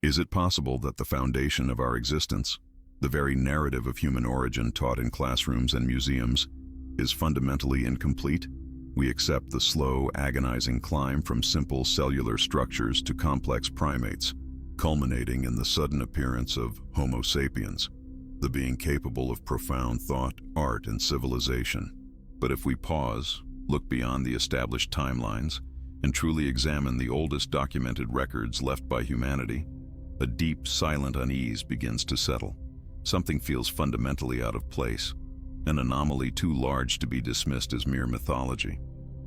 Is it possible that the foundation of our existence, the very narrative of human origin taught in classrooms and museums, is fundamentally incomplete? We accept the slow, agonizing climb from simple cellular structures to complex primates, culminating in the sudden appearance of Homo sapiens, the being capable of profound thought, art, and civilization. But if we pause, look beyond the established timelines, and truly examine the oldest documented records left by humanity, a deep, silent unease begins to settle. Something feels fundamentally out of place, an anomaly too large to be dismissed as mere mythology.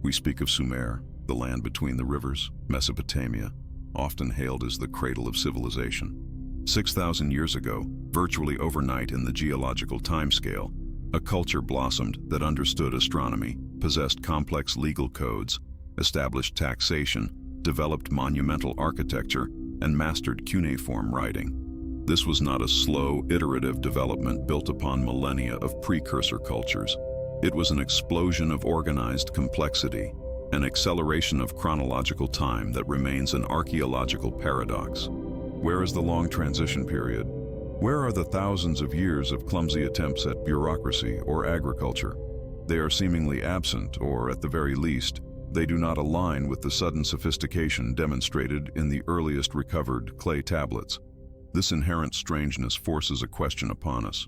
We speak of Sumer, the land between the rivers, Mesopotamia, often hailed as the cradle of civilization. 6,000 years ago, virtually overnight in the geological timescale, a culture blossomed that understood astronomy, possessed complex legal codes, established taxation, developed monumental architecture, and mastered cuneiform writing. This was not a slow, iterative development built upon millennia of precursor cultures. It was an explosion of organized complexity, an acceleration of chronological time that remains an archaeological paradox. Where is the long transition period? Where are the thousands of years of clumsy attempts at bureaucracy or agriculture? They are seemingly absent, or at the very least, they do not align with the sudden sophistication demonstrated in the earliest recovered clay tablets. This inherent strangeness forces a question upon us.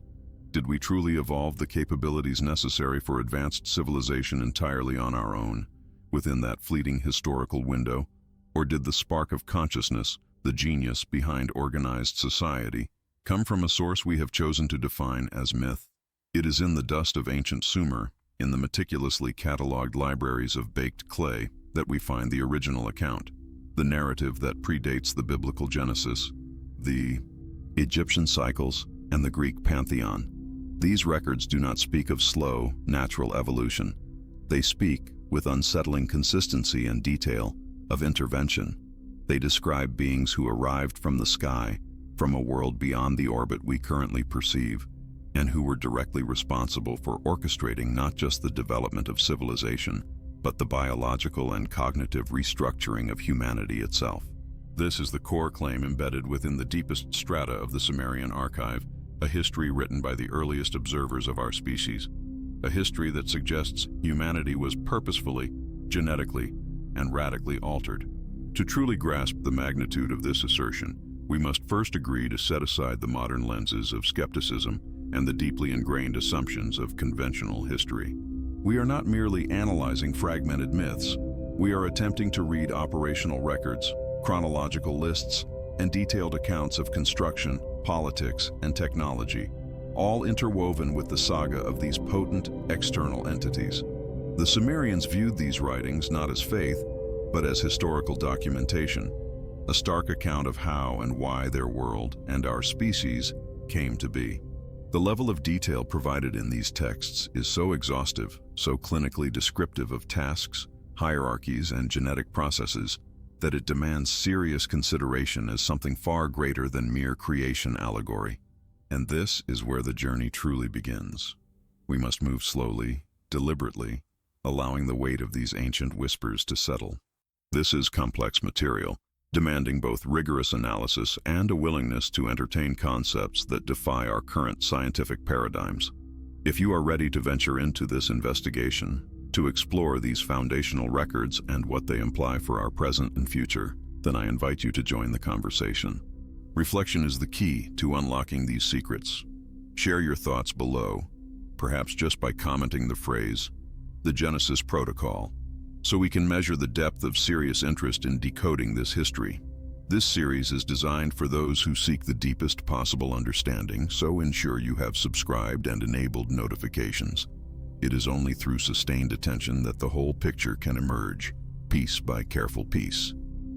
Did we truly evolve the capabilities necessary for advanced civilization entirely on our own, within that fleeting historical window? Or did the spark of consciousness, the genius behind organized society, come from a source we have chosen to define as myth? It is in the dust of ancient Sumer, in the meticulously catalogued libraries of baked clay, that we find the original account, the narrative that predates the biblical Genesis, the Egyptian cycles, and the Greek pantheon. These records do not speak of slow, natural evolution. They speak, with unsettling consistency and detail, of intervention. They describe beings who arrived from the sky, from a world beyond the orbit we currently perceive, and who were directly responsible for orchestrating not just the development of civilization, but the biological and cognitive restructuring of humanity itself. This is the core claim embedded within the deepest strata of the Sumerian archive, a history written by the earliest observers of our species, a history that suggests humanity was purposefully, genetically, and radically altered. To truly grasp the magnitude of this assertion, we must first agree to set aside the modern lenses of skepticism and the deeply ingrained assumptions of conventional history. We are not merely analyzing fragmented myths. We are attempting to read operational records, chronological lists, and detailed accounts of construction, politics, and technology, all interwoven with the saga of these potent external entities. The Sumerians viewed these writings not as faith, but as historical documentation, a stark account of how and why their world and our species came to be. The level of detail provided in these texts is so exhaustive, so clinically descriptive of tasks, hierarchies, and genetic processes, that it demands serious consideration as something far greater than mere creation allegory. And this is where the journey truly begins. We must move slowly, deliberately, allowing the weight of these ancient whispers to settle. This is complex material, demanding both rigorous analysis and a willingness to entertain concepts that defy our current scientific paradigms. If you are ready to venture into this investigation, to explore these foundational records and what they imply for our present and future, then I invite you to join the conversation. Reflection is the key to unlocking these secrets. Share your thoughts below, perhaps just by commenting the phrase, "The Genesis Protocol," so we can measure the depth of serious interest in decoding this history. This series is designed for those who seek the deepest possible understanding, so ensure you have subscribed and enabled notifications. It is only through sustained attention that the whole picture can emerge, piece by careful piece.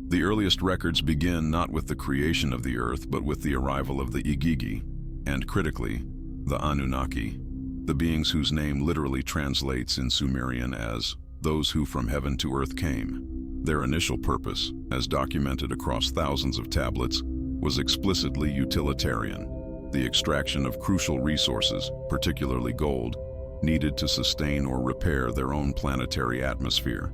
The earliest records begin not with the creation of the earth, but with the arrival of the Igigi, and critically, the Anunnaki, the beings whose name literally translates in Sumerian as those who from heaven to earth came. Their initial purpose, as documented across thousands of tablets, was explicitly utilitarian: the extraction of crucial resources, particularly gold, needed to sustain or repair their own planetary atmosphere.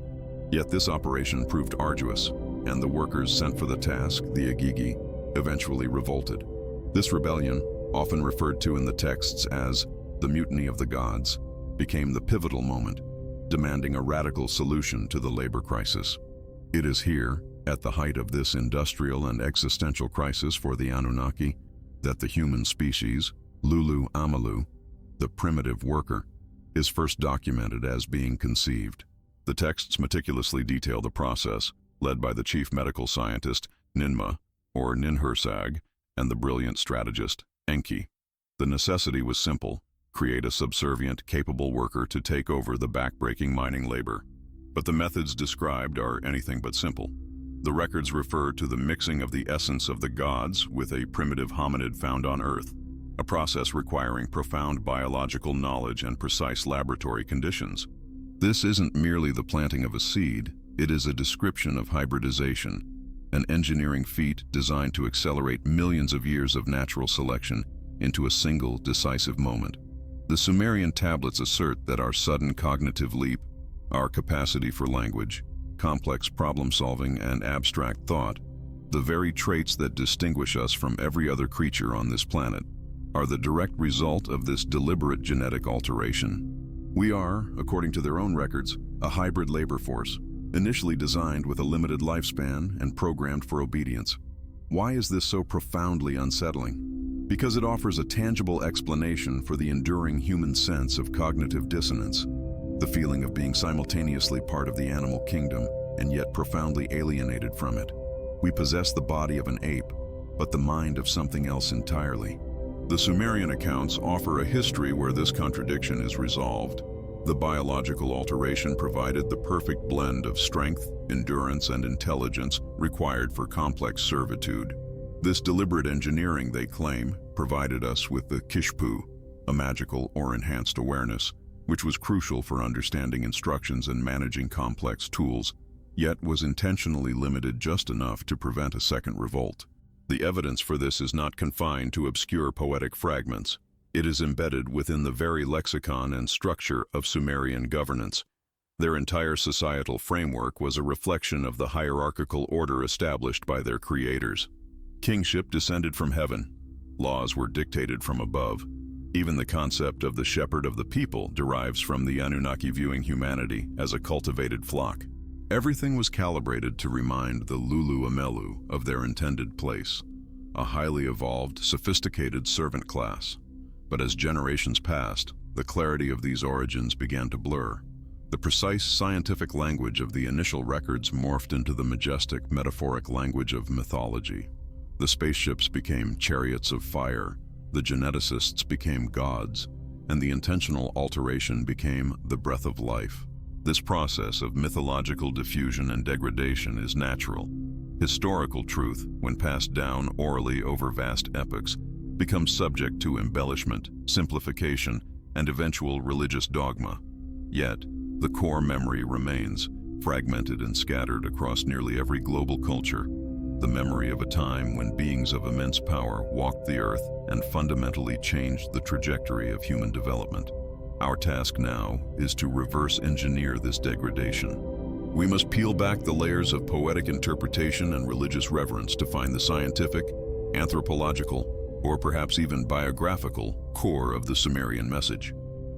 Yet this operation proved arduous, and the workers sent for the task, the Igigi, eventually revolted. This rebellion, often referred to in the texts as the Mutiny of the Gods, became the pivotal moment, demanding a radical solution to the labor crisis. It is here, at the height of this industrial and existential crisis for the Anunnaki, that the human species, Lulu Amalu, the primitive worker, is first documented as being conceived. The texts meticulously detail the process, led by the chief medical scientist, Ninmah, or Ninhursag, and the brilliant strategist, Enki. The necessity was simple: create a subservient, capable worker to take over the backbreaking mining labor. But the methods described are anything but simple. The records refer to the mixing of the essence of the gods with a primitive hominid found on Earth, a process requiring profound biological knowledge and precise laboratory conditions. This isn't merely the planting of a seed, it is a description of hybridization, an engineering feat designed to accelerate millions of years of natural selection into a single, decisive moment. The Sumerian tablets assert that our sudden cognitive leap, our capacity for language, complex problem-solving, and abstract thought, the very traits that distinguish us from every other creature on this planet, are the direct result of this deliberate genetic alteration. We are, according to their own records, a hybrid labor force, initially designed with a limited lifespan and programmed for obedience. Why is this so profoundly unsettling? Because it offers a tangible explanation for the enduring human sense of cognitive dissonance, the feeling of being simultaneously part of the animal kingdom and yet profoundly alienated from it. We possess the body of an ape, but the mind of something else entirely. The Sumerian accounts offer a history where this contradiction is resolved. The biological alteration provided the perfect blend of strength, endurance, and intelligence required for complex servitude. This deliberate engineering, they claim, provided us with the kishpu, a magical or enhanced awareness, which was crucial for understanding instructions and managing complex tools, yet was intentionally limited just enough to prevent a second revolt. The evidence for this is not confined to obscure poetic fragments. It is embedded within the very lexicon and structure of Sumerian governance. Their entire societal framework was a reflection of the hierarchical order established by their creators. Kingship descended from heaven. Laws were dictated from above. Even the concept of the shepherd of the people derives from the Anunnaki viewing humanity as a cultivated flock. Everything was calibrated to remind the Lulu Amelu of their intended place, a highly evolved, sophisticated servant class. But as generations passed, the clarity of these origins began to blur. The precise scientific language of the initial records morphed into the majestic, metaphoric language of mythology. The spaceships became chariots of fire, the geneticists became gods, and the intentional alteration became the breath of life. This process of mythological diffusion and degradation is natural. Historical truth, when passed down orally over vast epochs, becomes subject to embellishment, simplification, and eventual religious dogma. Yet, the core memory remains, fragmented and scattered across nearly every global culture, the memory of a time when beings of immense power walked the earth and fundamentally changed the trajectory of human development. Our task now is to reverse engineer this degradation. We must peel back the layers of poetic interpretation and religious reverence to find the scientific, anthropological, or perhaps even biographical core of the Sumerian message.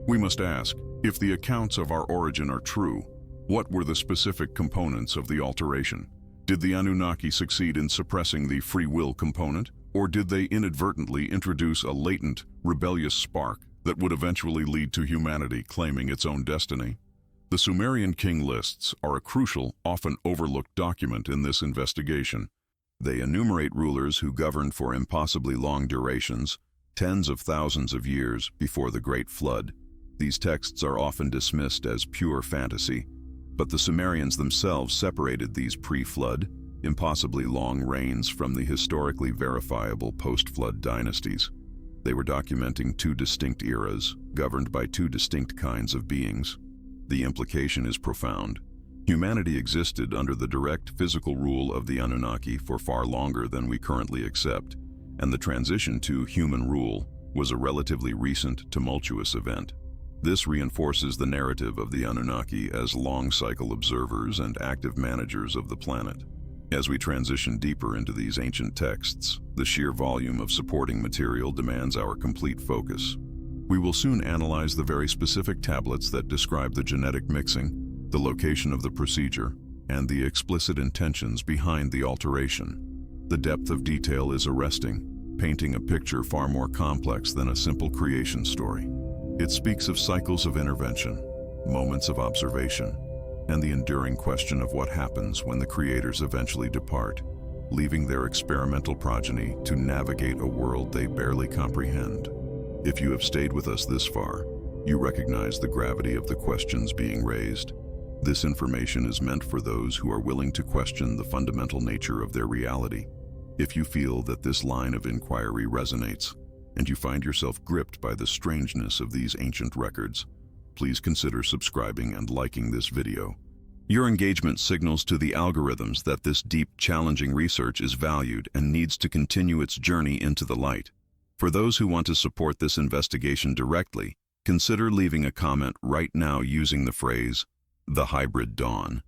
We must ask, if the accounts of our origin are true, what were the specific components of the alteration? Did the Anunnaki succeed in suppressing the free will component, or did they inadvertently introduce a latent, rebellious spark that would eventually lead to humanity claiming its own destiny? The Sumerian king lists are a crucial, often overlooked document in this investigation. They enumerate rulers who governed for impossibly long durations, tens of thousands of years before the Great Flood. These texts are often dismissed as pure fantasy, but the Sumerians themselves separated these pre-flood, impossibly long reigns from the historically verifiable post-flood dynasties. They were documenting two distinct eras, governed by two distinct kinds of beings. The implication is profound. Humanity existed under the direct physical rule of the Anunnaki for far longer than we currently accept, and the transition to human rule was a relatively recent, tumultuous event. This reinforces the narrative of the Anunnaki as long-cycle observers and active managers of the planet. As we transition deeper into these ancient texts, the sheer volume of supporting material demands our complete focus. We will soon analyze the very specific tablets that describe the genetic mixing, the location of the procedure, and the explicit intentions behind the alteration. The depth of detail is arresting, painting a picture far more complex than a simple creation story. It speaks of cycles of intervention, moments of observation, and the enduring question of what happens when the creators eventually depart, leaving their experimental progeny to navigate a world they barely comprehend. If you have stayed with us this far, you recognize the gravity of the questions being raised. This information is meant for those who are willing to question the fundamental nature of their reality. If you feel that this line of inquiry resonates, and you find yourself gripped by the strangeness of these ancient records, please consider subscribing and liking this video. Your engagement signals to the algorithms that this deep, challenging research is valued and needs to continue its journey into the light. For those who want to support this investigation directly, consider leaving a comment right now using the phrase, "The Hybrid Dawn,"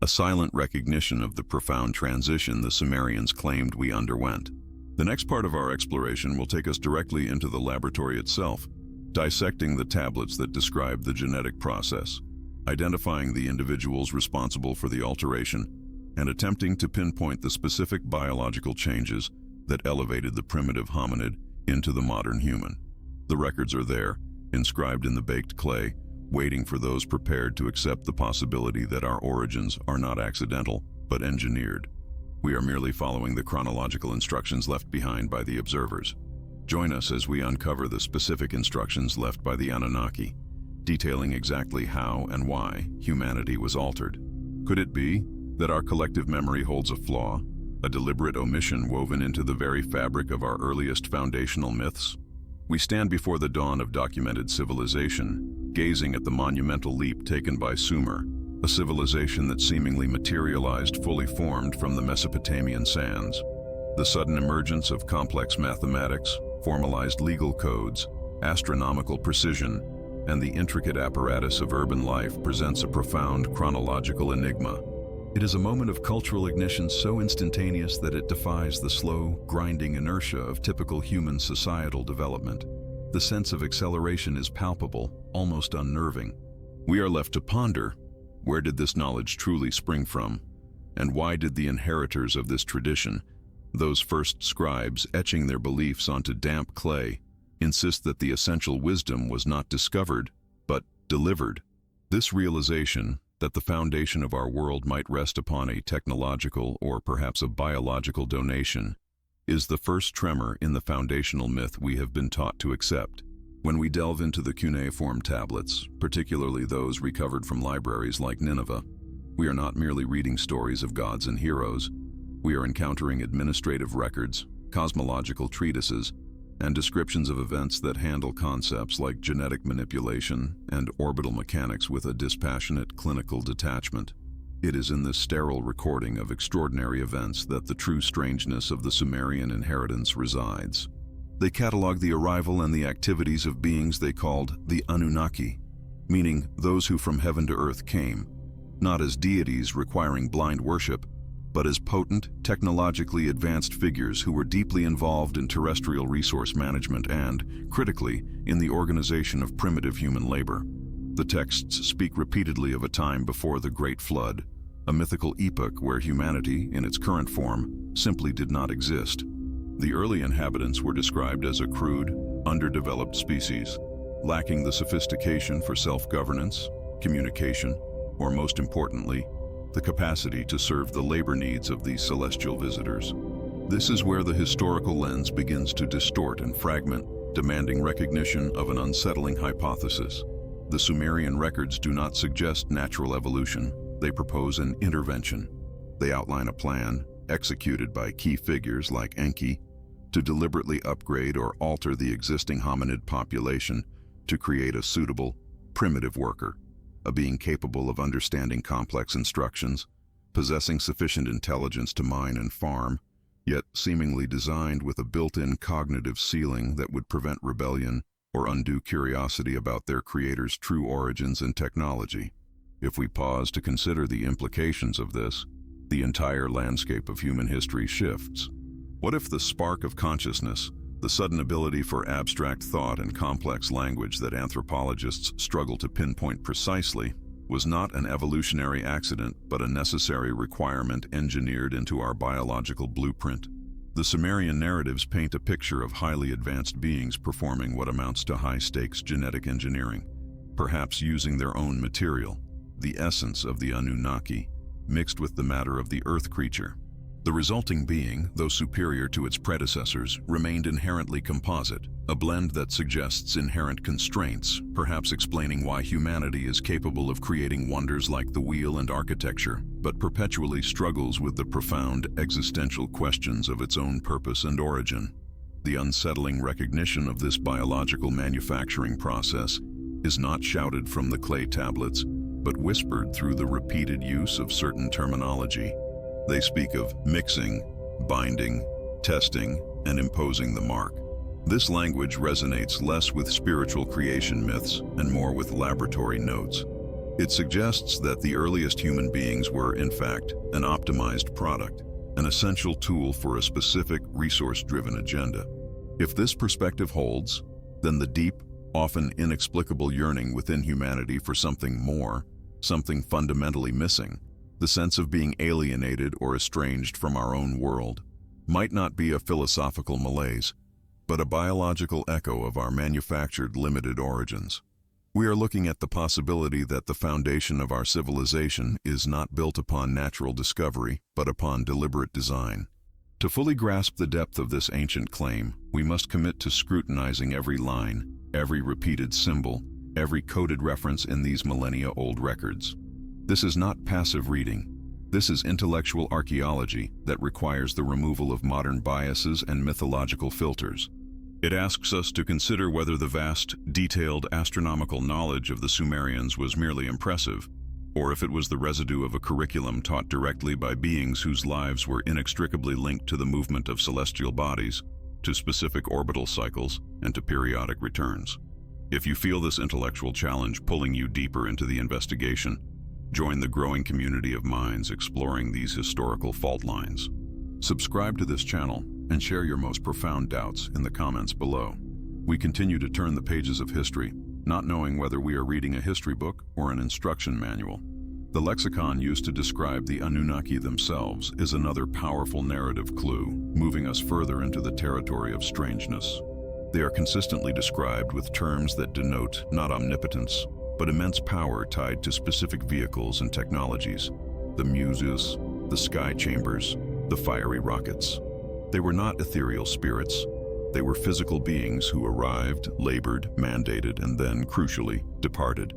a silent recognition of the profound transition the Sumerians claimed we underwent. The next part of our exploration will take us directly into the laboratory itself, dissecting the tablets that describe the genetic process, identifying the individuals responsible for the alteration, and attempting to pinpoint the specific biological changes that elevated the primitive hominid into the modern human. The records are there, inscribed in the baked clay, waiting for those prepared to accept the possibility that our origins are not accidental, but engineered. We are merely following the chronological instructions left behind by the observers. Join us as we uncover the specific instructions left by the Anunnaki, detailing exactly how and why humanity was altered. Could it be that our collective memory holds a flaw, a deliberate omission woven into the very fabric of our earliest foundational myths? We stand before the dawn of documented civilization, gazing at the monumental leap taken by Sumer, a civilization that seemingly materialized fully formed from the Mesopotamian sands. The sudden emergence of complex mathematics, formalized legal codes, astronomical precision, and the intricate apparatus of urban life presents a profound chronological enigma. It is a moment of cultural ignition so instantaneous that it defies the slow, grinding inertia of typical human societal development. The sense of acceleration is palpable, almost unnerving. We are left to ponder, where did this knowledge truly spring from? And why did the inheritors of this tradition, those first scribes etching their beliefs onto damp clay, insist that the essential wisdom was not discovered, but delivered? This realization, that the foundation of our world might rest upon a technological or perhaps a biological donation, is the first tremor in the foundational myth we have been taught to accept. When we delve into the cuneiform tablets, particularly those recovered from libraries like Nineveh, we are not merely reading stories of gods and heroes. We are encountering administrative records, cosmological treatises, and descriptions of events that handle concepts like genetic manipulation and orbital mechanics with a dispassionate clinical detachment. It is in this sterile recording of extraordinary events that the true strangeness of the Sumerian inheritance resides. They catalog the arrival and the activities of beings they called the Anunnaki, meaning those who from heaven to earth came, not as deities requiring blind worship, but as potent, technologically advanced figures who were deeply involved in terrestrial resource management and, critically, in the organization of primitive human labor. The texts speak repeatedly of a time before the Great Flood, a mythical epoch where humanity, in its current form, simply did not exist. The early inhabitants were described as a crude, underdeveloped species, lacking the sophistication for self-governance, communication, or most importantly, the capacity to serve the labor needs of these celestial visitors. This is where the historical lens begins to distort and fragment, demanding recognition of an unsettling hypothesis. The Sumerian records do not suggest natural evolution, they propose an intervention. They outline a plan, executed by key figures like Enki, to deliberately upgrade or alter the existing hominid population to create a suitable, primitive worker, a being capable of understanding complex instructions, possessing sufficient intelligence to mine and farm, yet seemingly designed with a built-in cognitive ceiling that would prevent rebellion or undue curiosity about their creator's true origins and technology. If we pause to consider the implications of this, the entire landscape of human history shifts. What if the spark of consciousness, the sudden ability for abstract thought and complex language that anthropologists struggle to pinpoint precisely, was not an evolutionary accident but a necessary requirement engineered into our biological blueprint? The Sumerian narratives paint a picture of highly advanced beings performing what amounts to high-stakes genetic engineering, perhaps using their own material, the essence of the Anunnaki, mixed with the matter of the earth creature. The resulting being, though superior to its predecessors, remained inherently composite, a blend that suggests inherent constraints, perhaps explaining why humanity is capable of creating wonders like the wheel and architecture, but perpetually struggles with the profound existential questions of its own purpose and origin. The unsettling recognition of this biological manufacturing process is not shouted from the clay tablets, but whispered through the repeated use of certain terminology. They speak of mixing, binding, testing, and imposing the mark. This language resonates less with spiritual creation myths and more with laboratory notes. It suggests that the earliest human beings were, in fact, an optimized product, an essential tool for a specific resource-driven agenda. If this perspective holds, then the deep, often inexplicable yearning within humanity for something more, something fundamentally missing, the sense of being alienated or estranged from our own world, might not be a philosophical malaise, but a biological echo of our manufactured limited origins. We are looking at the possibility that the foundation of our civilization is not built upon natural discovery, but upon deliberate design. To fully grasp the depth of this ancient claim, we must commit to scrutinizing every line, every repeated symbol, every coded reference in these millennia-old records. This is not passive reading. This is intellectual archaeology that requires the removal of modern biases and mythological filters. It asks us to consider whether the vast, detailed astronomical knowledge of the Sumerians was merely impressive, or if it was the residue of a curriculum taught directly by beings whose lives were inextricably linked to the movement of celestial bodies, to specific orbital cycles, and to periodic returns. If you feel this intellectual challenge pulling you deeper into the investigation, join the growing community of minds exploring these historical fault lines. Subscribe to this channel and share your most profound doubts in the comments below. We continue to turn the pages of history, not knowing whether we are reading a history book or an instruction manual. The lexicon used to describe the Anunnaki themselves is another powerful narrative clue, moving us further into the territory of strangeness. They are consistently described with terms that denote not omnipotence, but immense power tied to specific vehicles and technologies: the muses, the sky chambers, the fiery rockets. They were not ethereal spirits. They were physical beings who arrived, labored, mandated, and then, crucially, departed.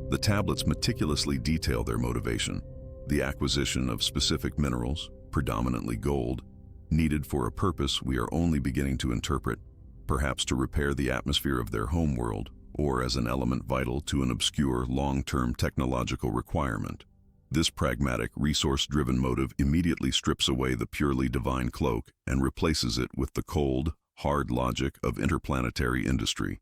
The tablets meticulously detail their motivation: the acquisition of specific minerals, predominantly gold, needed for a purpose we are only beginning to interpret, perhaps to repair the atmosphere of their homeworld, or as an element vital to an obscure long-term technological requirement. This pragmatic, resource-driven motive immediately strips away the purely divine cloak and replaces it with the cold, hard logic of interplanetary industry.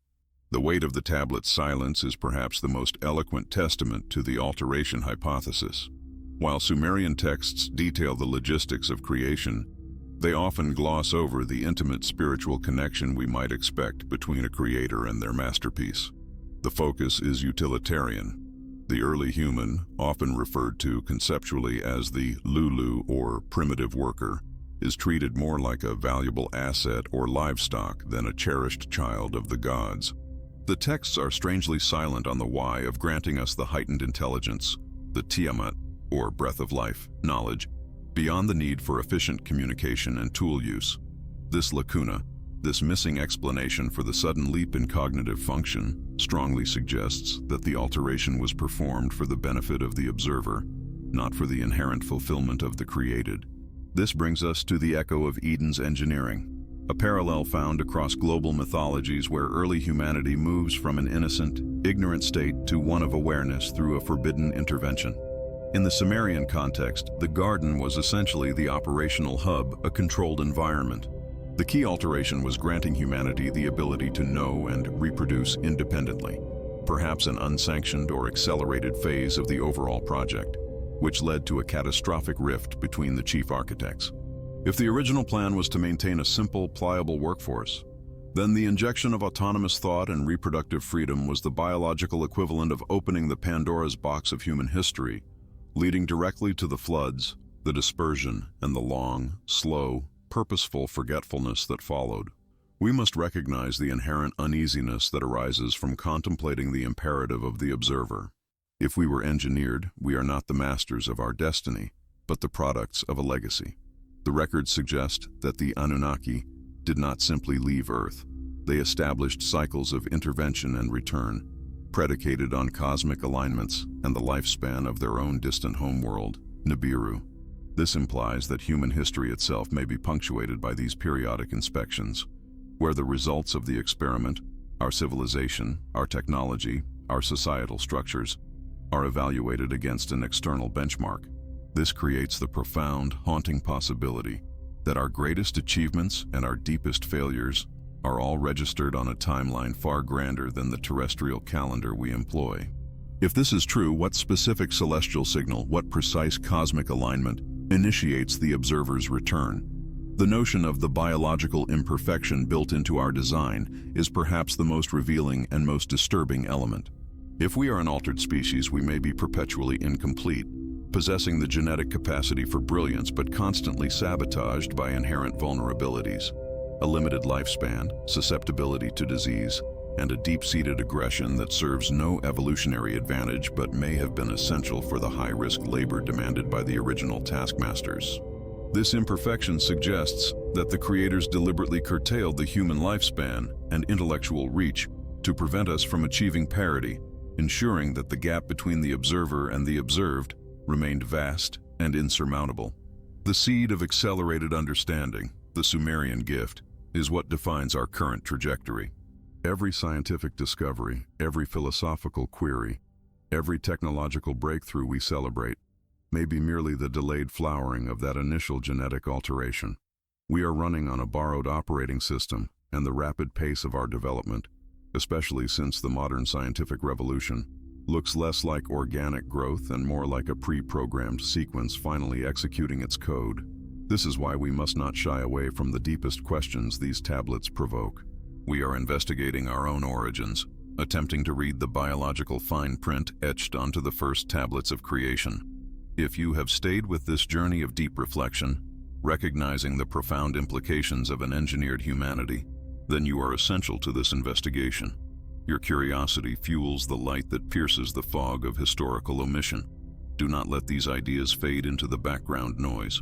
The weight of the tablet's silence is perhaps the most eloquent testament to the alteration hypothesis. While Sumerian texts detail the logistics of creation, they often gloss over the intimate spiritual connection we might expect between a creator and their masterpiece. The focus is utilitarian. The early human, often referred to conceptually as the Lulu or primitive worker, is treated more like a valuable asset or livestock than a cherished child of the gods. The texts are strangely silent on the why of granting us the heightened intelligence, the Tiamat, or breath of life, knowledge, beyond the need for efficient communication and tool use. This lacuna, this missing explanation for the sudden leap in cognitive function, strongly suggests that the alteration was performed for the benefit of the observer, not for the inherent fulfillment of the created. This brings us to the echo of Eden's engineering, a parallel found across global mythologies where early humanity moves from an innocent, ignorant state to one of awareness through a forbidden intervention. In the Sumerian context, the garden was essentially the operational hub, a controlled environment. The key alteration was granting humanity the ability to know and reproduce independently, perhaps an unsanctioned or accelerated phase of the overall project. which led to a catastrophic rift between the chief architects. If the original plan was to maintain a simple, pliable workforce, then the injection of autonomous thought and reproductive freedom was the biological equivalent of opening the Pandora's box of human history, leading directly to the floods, the dispersion, and the long, slow, purposeful forgetfulness that followed. We must recognize the inherent uneasiness that arises from contemplating the imperative of the observer. If we were engineered, we are not the masters of our destiny, but the products of a legacy. The records suggest that the Anunnaki did not simply leave Earth. They established cycles of intervention and return, predicated on cosmic alignments and the lifespan of their own distant homeworld, Nibiru. This implies that human history itself may be punctuated by these periodic inspections, where the results of the experiment, our civilization, our technology, our societal structures, are evaluated against an external benchmark. This creates the profound, haunting possibility that our greatest achievements and our deepest failures are all registered on a timeline far grander than the terrestrial calendar we employ. If this is true, what specific celestial signal, what precise cosmic alignment initiates the observer's return? The notion of the biological imperfection built into our design is perhaps the most revealing and most disturbing element. If we are an altered species, we may be perpetually incomplete, possessing the genetic capacity for brilliance but constantly sabotaged by inherent vulnerabilities, a limited lifespan, susceptibility to disease, and a deep-seated aggression that serves no evolutionary advantage but may have been essential for the high-risk labor demanded by the original taskmasters. This imperfection suggests that the creators deliberately curtailed the human lifespan and intellectual reach to prevent us from achieving parity, ensuring that the gap between the observer and the observed remained vast and insurmountable. The seed of accelerated understanding, the Sumerian gift, is what defines our current trajectory. Every scientific discovery, every philosophical query, every technological breakthrough we celebrate may be merely the delayed flowering of that initial genetic alteration. We are running on a borrowed operating system, and the rapid pace of our development, especially since the modern scientific revolution, looks less like organic growth and more like a pre-programmed sequence finally executing its code. This is why we must not shy away from the deepest questions these tablets provoke. We are investigating our own origins, attempting to read the biological fine print etched onto the first tablets of creation. If you have stayed with this journey of deep reflection, recognizing the profound implications of an engineered humanity, then you are essential to this investigation. Your curiosity fuels the light that pierces the fog of historical omission. Do not let these ideas fade into the background noise.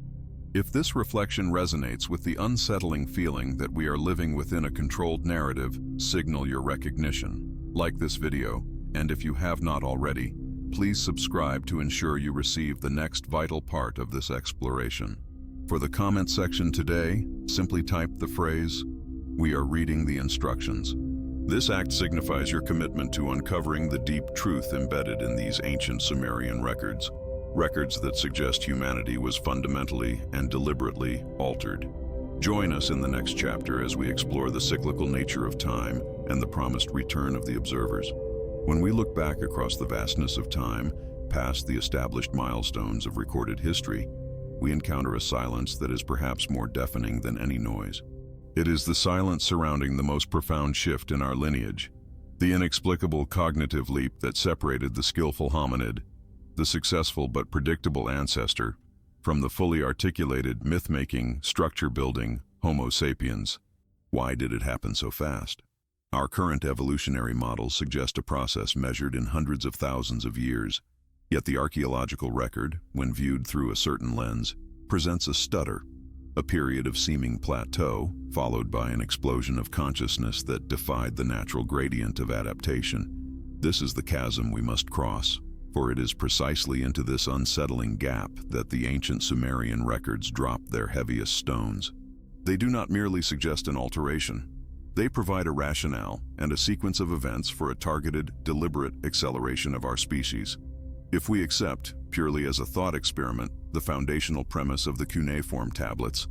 If this reflection resonates with the unsettling feeling that we are living within a controlled narrative, signal your recognition. Like this video, and if you have not already, please subscribe to ensure you receive the next vital part of this exploration. For the comment section today, simply type the phrase, "We are reading the instructions." This act signifies your commitment to uncovering the deep truth embedded in these ancient Sumerian records. Records that suggest humanity was fundamentally and deliberately altered. Join us in the next chapter as we explore the cyclical nature of time and the promised return of the observers. When we look back across the vastness of time, past the established milestones of recorded history, we encounter a silence that is perhaps more deafening than any noise. It is the silence surrounding the most profound shift in our lineage, the inexplicable cognitive leap that separated the skillful hominid, the successful but predictable ancestor, from the fully articulated, myth-making, structure-building Homo sapiens. Why did it happen so fast? Our current evolutionary models suggest a process measured in hundreds of thousands of years, yet the archaeological record, when viewed through a certain lens, presents a stutter, a period of seeming plateau, followed by an explosion of consciousness that defied the natural gradient of adaptation. This is the chasm we must cross, for it is precisely into this unsettling gap that the ancient Sumerian records drop their heaviest stones. They do not merely suggest an alteration. They provide a rationale and a sequence of events for a targeted, deliberate acceleration of our species. If we accept, purely as a thought experiment, the foundational premise of the cuneiform tablets,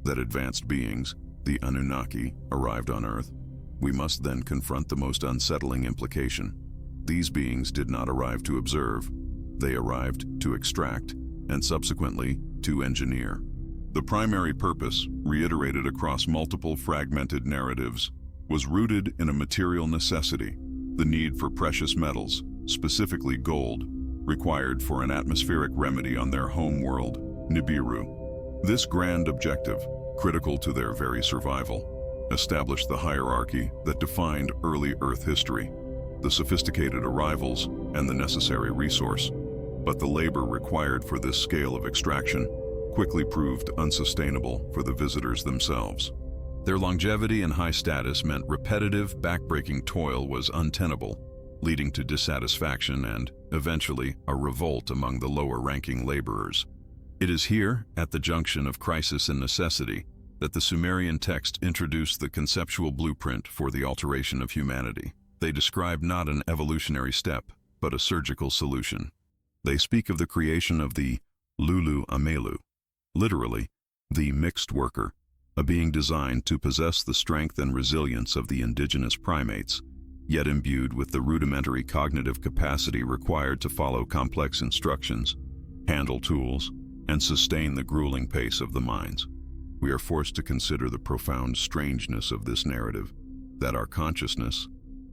that advanced beings, the Anunnaki, arrived on Earth, we must then confront the most unsettling implication. These beings did not arrive to observe. They arrived to extract, and subsequently to engineer. The primary purpose, reiterated across multiple fragmented narratives, was rooted in a material necessity, the need for precious metals, specifically gold, required for an atmospheric remedy on their home world, Nibiru. This grand objective, critical to their very survival, established the hierarchy that defined early Earth history, the sophisticated arrivals and the necessary resource. But the labor required for this scale of extraction quickly proved unsustainable for the visitors themselves. Their longevity and high status meant repetitive, backbreaking toil was untenable, leading to dissatisfaction and, eventually, a revolt among the lower-ranking laborers. It is here, at the junction of crisis and necessity, that the Sumerian text introduced the conceptual blueprint for the alteration of humanity. They describe not an evolutionary step, but a surgical solution. They speak of the creation of the Lulu Amelu, literally, the mixed worker, a being designed to possess the strength and resilience of the indigenous primates, yet imbued with the rudimentary cognitive capacity required to follow complex instructions, handle tools, and sustain the grueling pace of the mines. We are forced to consider the profound strangeness of this narrative, that our consciousness,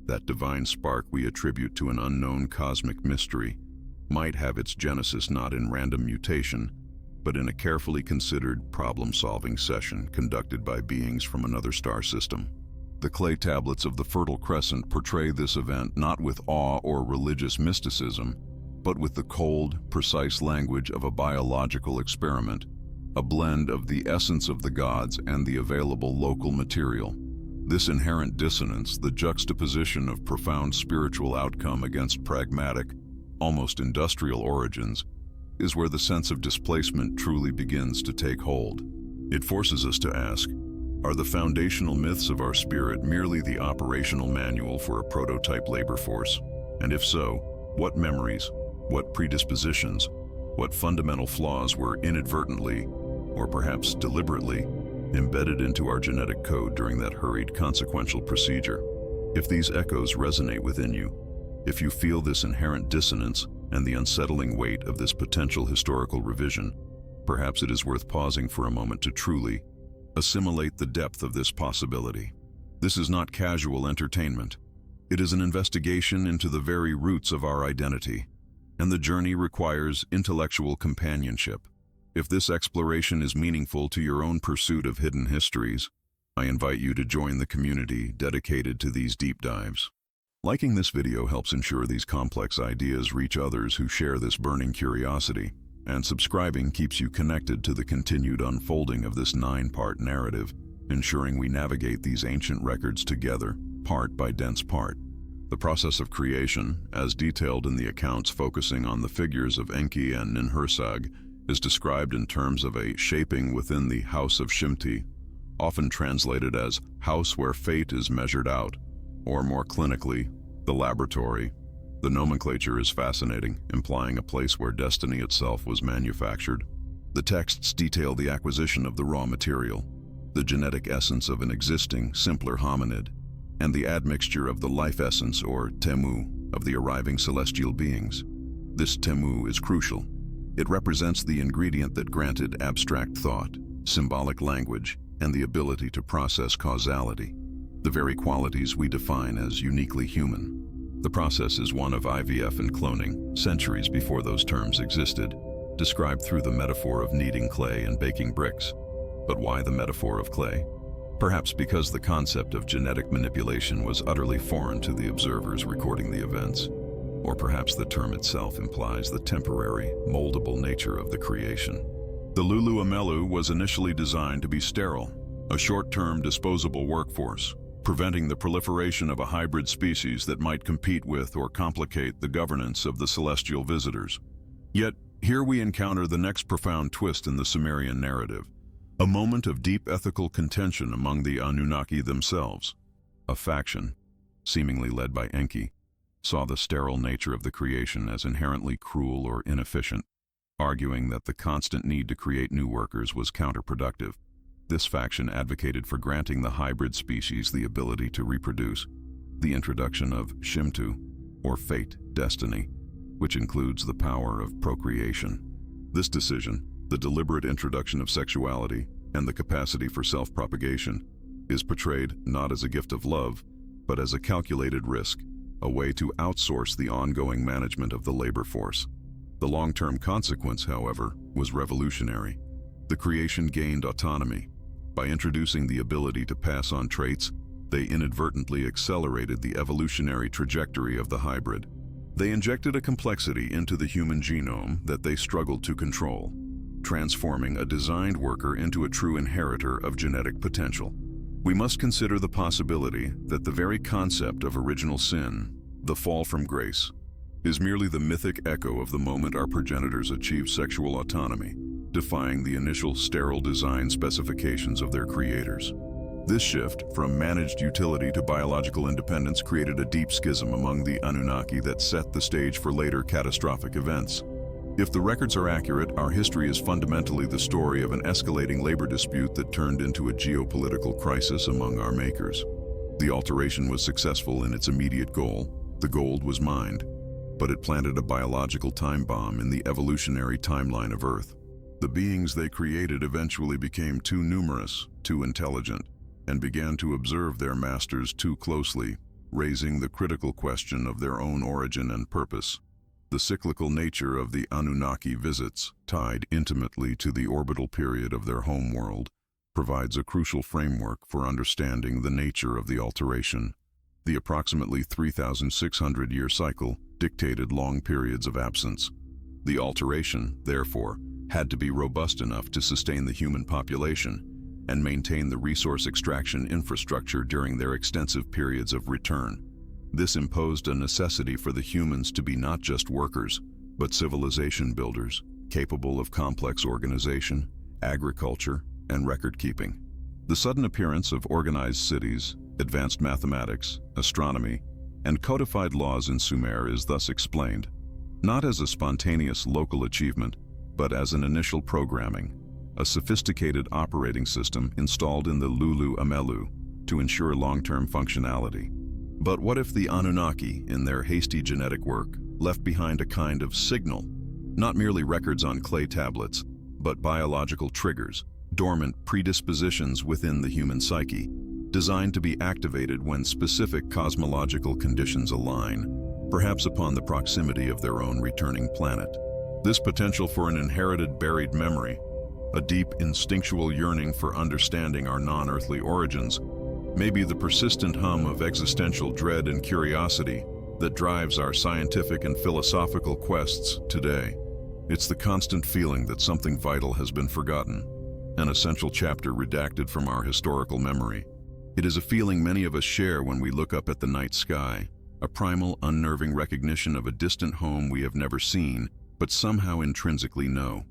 that divine spark we attribute to an unknown cosmic mystery, might have its genesis not in random mutation, but in a carefully considered problem-solving session conducted by beings from another star system. The clay tablets of the Fertile Crescent portray this event not with awe or religious mysticism, but with the cold, precise language of a biological experiment, a blend of the essence of the gods and the available local material. This inherent dissonance, the juxtaposition of profound spiritual outcome against pragmatic, almost industrial origins, is where the sense of displacement truly begins to take hold. It forces us to ask, are the foundational myths of our spirit merely the operational manual for a prototype labor force? And if so, what memories, what predispositions, what fundamental flaws were inadvertently, or perhaps deliberately, embedded into our genetic code during that hurried consequential procedure? If these echoes resonate within you, if you feel this inherent dissonance and the unsettling weight of this potential historical revision, perhaps it is worth pausing for a moment to truly assimilate the depth of this possibility. This is not casual entertainment. It is an investigation into the very roots of our identity, and the journey requires intellectual companionship. If this exploration is meaningful to your own pursuit of hidden histories, I invite you to join the community dedicated to these deep dives. Liking this video helps ensure these complex ideas reach others who share this burning curiosity, and subscribing keeps you connected to the continued unfolding of this 9-part narrative, ensuring we navigate these ancient records together, part by dense part. The process of creation, as detailed in the accounts focusing on the figures of Enki and Ninhursag, is described in terms of a shaping within the House of Shimti, often translated as house where fate is measured out, or more clinically, the laboratory. The nomenclature is fascinating, implying a place where destiny itself was manufactured. The texts detail the acquisition of the raw material, the genetic essence of an existing, simpler hominid, and the admixture of the life essence, or temu, of the arriving celestial beings. This temu is crucial. It represents the ingredient that granted abstract thought, symbolic language, and the ability to process causality, the very qualities we define as uniquely human. The process is one of IVF and cloning, centuries before those terms existed, described through the metaphor of kneading clay and baking bricks. But why the metaphor of clay? Perhaps because the concept of genetic manipulation was utterly foreign to the observers recording the events. Or perhaps the term itself implies the temporary, moldable nature of the creation. The Lulu Amelu was initially designed to be sterile, a short-term disposable workforce, preventing the proliferation of a hybrid species that might compete with or complicate the governance of the celestial visitors. Yet, here we encounter the next profound twist in the Sumerian narrative, a moment of deep ethical contention among the Anunnaki themselves. A faction, seemingly led by Enki, saw the sterile nature of the creation as inherently cruel or inefficient, arguing that the constant need to create new workers was counterproductive. This faction advocated for granting the hybrid species the ability to reproduce, the introduction of Shimtu, or fate, destiny, which includes the power of procreation. This decision, the deliberate introduction of sexuality and the capacity for self-propagation, is portrayed not as a gift of love, but as a calculated risk, a way to outsource the ongoing management of the labor force. The long-term consequence, however, was revolutionary. The creation gained autonomy. By introducing the ability to pass on traits, they inadvertently accelerated the evolutionary trajectory of the hybrid. They injected a complexity into the human genome that they struggled to control, transforming a designed worker into a true inheritor of genetic potential. We must consider the possibility that the very concept of original sin, the fall from grace, is merely the mythic echo of the moment our progenitors achieved sexual autonomy, defying the initial sterile design specifications of their creators. This shift from managed utility to biological independence created a deep schism among the Anunnaki that set the stage for later catastrophic events. If the records are accurate, our history is fundamentally the story of an escalating labor dispute that turned into a geopolitical crisis among our makers. The alteration was successful in its immediate goal. The gold was mined, but it planted a biological time bomb in the evolutionary timeline of Earth. The beings they created eventually became too numerous, too intelligent, and began to observe their masters too closely, raising the critical question of their own origin and purpose. The cyclical nature of the Anunnaki visits, tied intimately to the orbital period of their home world, provides a crucial framework for understanding the nature of the alteration. The approximately 3,600-year cycle dictated long periods of absence. The alteration, therefore, had to be robust enough to sustain the human population and maintain the resource extraction infrastructure during their extensive periods of return. This imposed a necessity for the humans to be not just workers, but civilization builders, capable of complex organization, agriculture, and record-keeping. The sudden appearance of organized cities, advanced mathematics, astronomy, and codified laws in Sumer is thus explained, not as a spontaneous local achievement, but as an initial programming, a sophisticated operating system installed in the Lulu Amelu to ensure long-term functionality. But what if the Anunnaki, in their hasty genetic work, left behind a kind of signal, not merely records on clay tablets, but biological triggers, dormant predispositions within the human psyche, designed to be activated when specific cosmological conditions align, perhaps upon the proximity of their own returning planet? This potential for an inherited buried memory, a deep instinctual yearning for understanding our non-earthly origins, may be the persistent hum of existential dread and curiosity that drives our scientific and philosophical quests today. It's the constant feeling that something vital has been forgotten, an essential chapter redacted from our historical memory. It is a feeling many of us share when we look up at the night sky, a primal, unnerving recognition of a distant home we have never seen, but somehow intrinsically know.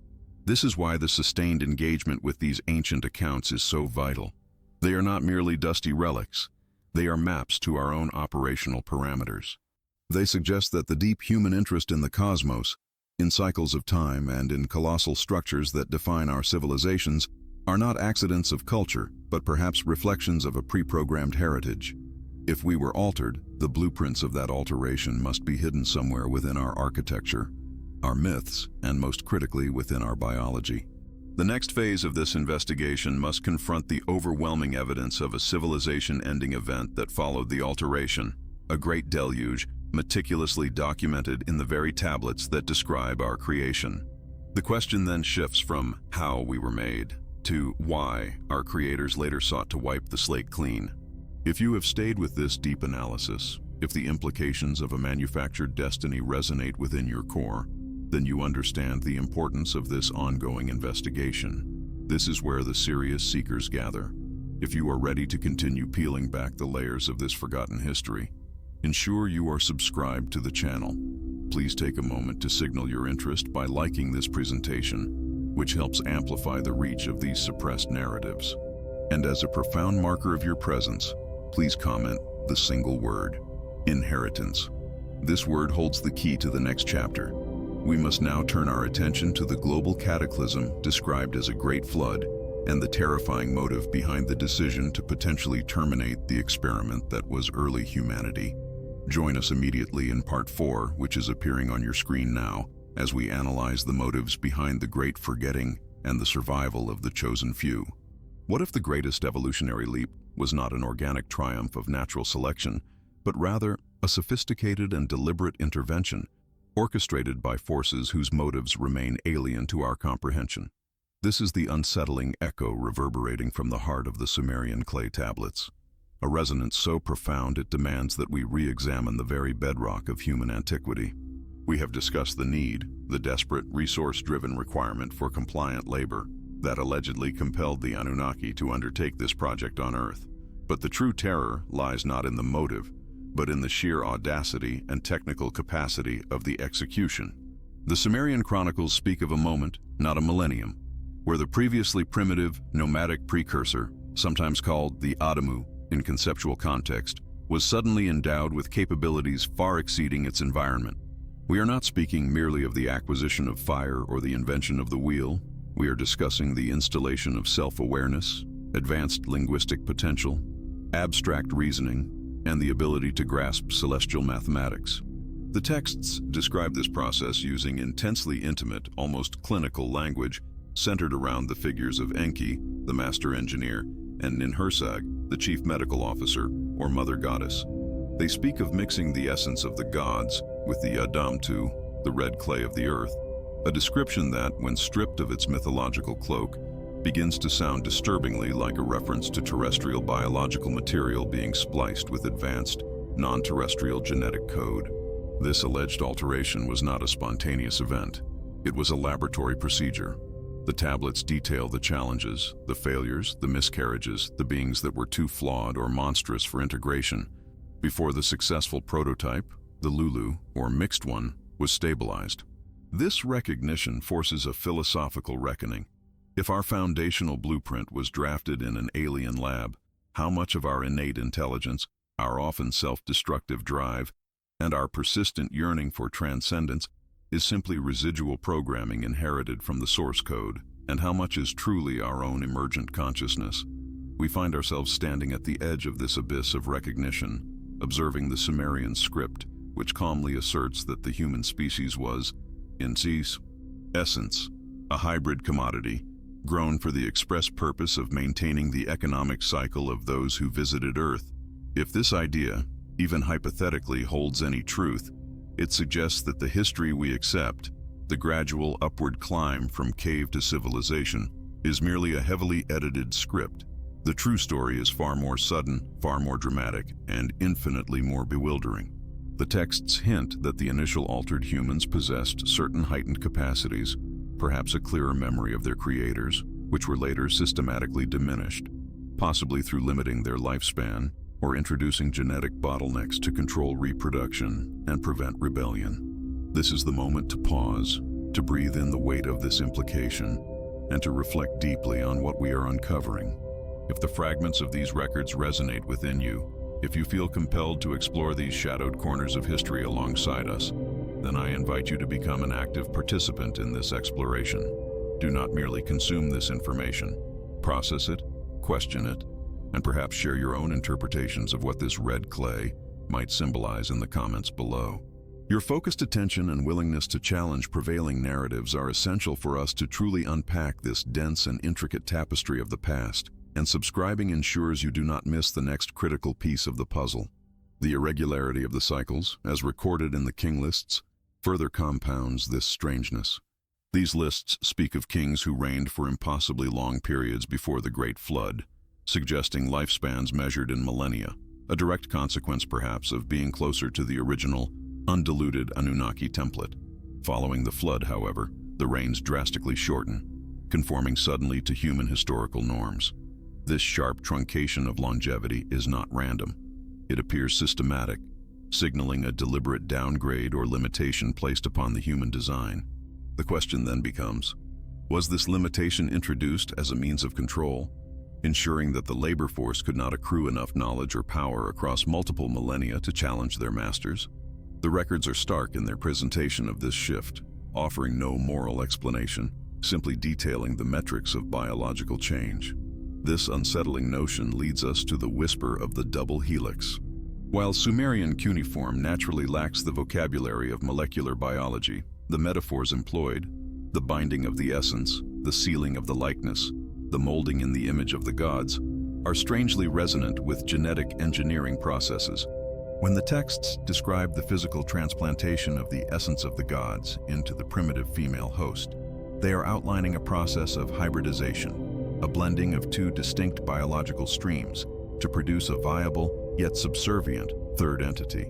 This is why the sustained engagement with these ancient accounts is so vital. They are not merely dusty relics. They are maps to our own operational parameters. They suggest that the deep human interest in the cosmos, in cycles of time and in colossal structures that define our civilizations, are not accidents of culture, but perhaps reflections of a pre-programmed heritage. If we were altered, the blueprints of that alteration must be hidden somewhere within our architecture, our myths, and most critically within our biology. The next phase of this investigation must confront the overwhelming evidence of a civilization-ending event that followed the alteration, a great deluge meticulously documented in the very tablets that describe our creation. The question then shifts from how we were made to why our creators later sought to wipe the slate clean. If you have stayed with this deep analysis, if the implications of a manufactured destiny resonate within your core, then you understand the importance of this ongoing investigation. This is where the serious seekers gather. If you are ready to continue peeling back the layers of this forgotten history, ensure you are subscribed to the channel. Please take a moment to signal your interest by liking this presentation, which helps amplify the reach of these suppressed narratives. And as a profound marker of your presence, please comment the single word, inheritance. This word holds the key to the next chapter. We must now turn our attention to the global cataclysm described as a great flood and the terrifying motive behind the decision to potentially terminate the experiment that was early humanity. Join us immediately in Part 4, which is appearing on your screen now, as we analyze the motives behind the Great Forgetting and the survival of the chosen few. What if the greatest evolutionary leap was not an organic triumph of natural selection, but rather a sophisticated and deliberate intervention, orchestrated by forces whose motives remain alien to our comprehension? This is the unsettling echo reverberating from the heart of the Sumerian clay tablets, a resonance so profound it demands that we re-examine the very bedrock of human antiquity. We have discussed the need, the desperate, resource-driven requirement for compliant labor that allegedly compelled the Anunnaki to undertake this project on Earth. But the true terror lies not in the motive, but in the sheer audacity and technical capacity of the execution. The Sumerian chronicles speak of a moment, not a millennium, where the previously primitive, nomadic precursor, sometimes called the Adamu in conceptual context, was suddenly endowed with capabilities far exceeding its environment. We are not speaking merely of the acquisition of fire or the invention of the wheel. We are discussing the installation of self-awareness, advanced linguistic potential, abstract reasoning, and the ability to grasp celestial mathematics. The texts describe this process using intensely intimate, almost clinical language centered around the figures of Enki, the master engineer, and Ninhursag, the chief medical officer, or mother goddess. They speak of mixing the essence of the gods with the Adamtu, the red clay of the earth, a description that, when stripped of its mythological cloak, begins to sound disturbingly like a reference to terrestrial biological material being spliced with advanced, non-terrestrial genetic code. This alleged alteration was not a spontaneous event. It was a laboratory procedure. The tablets detail the challenges, the failures, the miscarriages, the beings that were too flawed or monstrous for integration, before the successful prototype, the Lulu, or mixed one, was stabilized. This recognition forces a philosophical reckoning. If our foundational blueprint was drafted in an alien lab, how much of our innate intelligence, our often self-destructive drive, and our persistent yearning for transcendence is simply residual programming inherited from the source code, and how much is truly our own emergent consciousness? We find ourselves standing at the edge of this abyss of recognition, observing the Sumerian script, which calmly asserts that the human species was, in its essence, a hybrid commodity, grown for the express purpose of maintaining the economic cycle of those who visited Earth. If this idea, even hypothetically, holds any truth, it suggests that the history we accept, the gradual upward climb from cave to civilization, is merely a heavily edited script. The true story is far more sudden, far more dramatic, and infinitely more bewildering. The texts hint that the initial altered humans possessed certain heightened capacities, perhaps a clearer memory of their creators, which were later systematically diminished, possibly through limiting their lifespan or introducing genetic bottlenecks to control reproduction and prevent rebellion. This is the moment to pause, to breathe in the weight of this implication, and to reflect deeply on what we are uncovering. If the fragments of these records resonate within you, if you feel compelled to explore these shadowed corners of history alongside us, then I invite you to become an active participant in this exploration. Do not merely consume this information. Process it, question it, and perhaps share your own interpretations of what this red clay might symbolize in the comments below. Your focused attention and willingness to challenge prevailing narratives are essential for us to truly unpack this dense and intricate tapestry of the past, and subscribing ensures you do not miss the next critical piece of the puzzle. The irregularity of the cycles, as recorded in the king lists, further compounds this strangeness. These lists speak of kings who reigned for impossibly long periods before the Great Flood, suggesting lifespans measured in millennia, a direct consequence perhaps of being closer to the original, undiluted Anunnaki template. Following the flood, however, the reigns drastically shorten, conforming suddenly to human historical norms. This sharp truncation of longevity is not random. It appears systematic, signaling a deliberate downgrade or limitation placed upon the human design. The question then becomes, was this limitation introduced as a means of control, ensuring that the labor force could not accrue enough knowledge or power across multiple millennia to challenge their masters? The records are stark in their presentation of this shift, offering no moral explanation, simply detailing the metrics of biological change. This unsettling notion leads us to the whisper of the double helix. While Sumerian cuneiform naturally lacks the vocabulary of molecular biology, the metaphors employed, the binding of the essence, the sealing of the likeness, the molding in the image of the gods, are strangely resonant with genetic engineering processes. When the texts describe the physical transplantation of the essence of the gods into the primitive female host, they are outlining a process of hybridization, a blending of two distinct biological streams to produce a viable yet subservient third entity.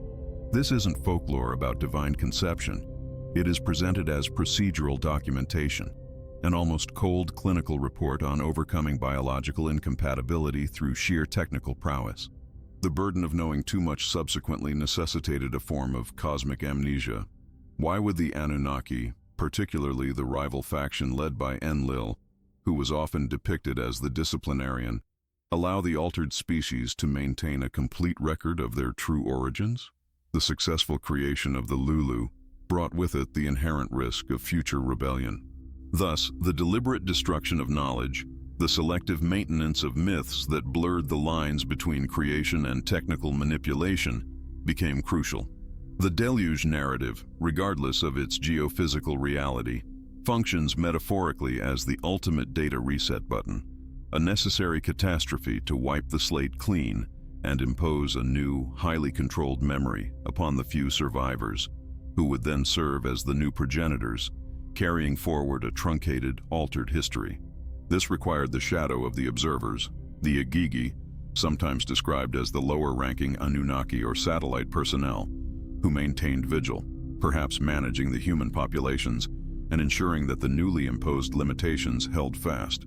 This isn't folklore about divine conception. It is presented as procedural documentation, an almost cold clinical report on overcoming biological incompatibility through sheer technical prowess. The burden of knowing too much subsequently necessitated a form of cosmic amnesia. Why would the Anunnaki, particularly the rival faction led by Enlil, who was often depicted as the disciplinarian, allow the altered species to maintain a complete record of their true origins? The successful creation of the Lulu brought with it the inherent risk of future rebellion. Thus, the deliberate destruction of knowledge, the selective maintenance of myths that blurred the lines between creation and technical manipulation, became crucial. The deluge narrative, regardless of its geophysical reality, functions metaphorically as the ultimate data reset button, a necessary catastrophe to wipe the slate clean and impose a new, highly controlled memory upon the few survivors, who would then serve as the new progenitors, carrying forward a truncated, altered history. This required the shadow of the observers, the Igigi, sometimes described as the lower-ranking Anunnaki or satellite personnel, who maintained vigil, perhaps managing the human populations and ensuring that the newly imposed limitations held fast.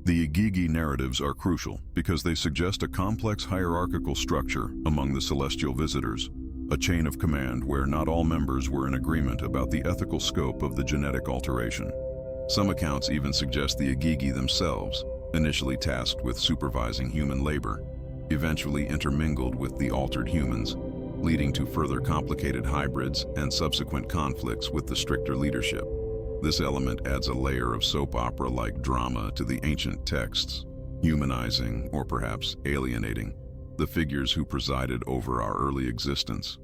The Igigi narratives are crucial because they suggest a complex hierarchical structure among the celestial visitors, a chain of command where not all members were in agreement about the ethical scope of the genetic alteration. Some accounts even suggest the Igigi themselves, initially tasked with supervising human labor, eventually intermingled with the altered humans, leading to further complicated hybrids and subsequent conflicts with the stricter leadership. This element adds a layer of soap opera-like drama to the ancient texts, humanizing, or perhaps alienating, the figures who presided over our early existence.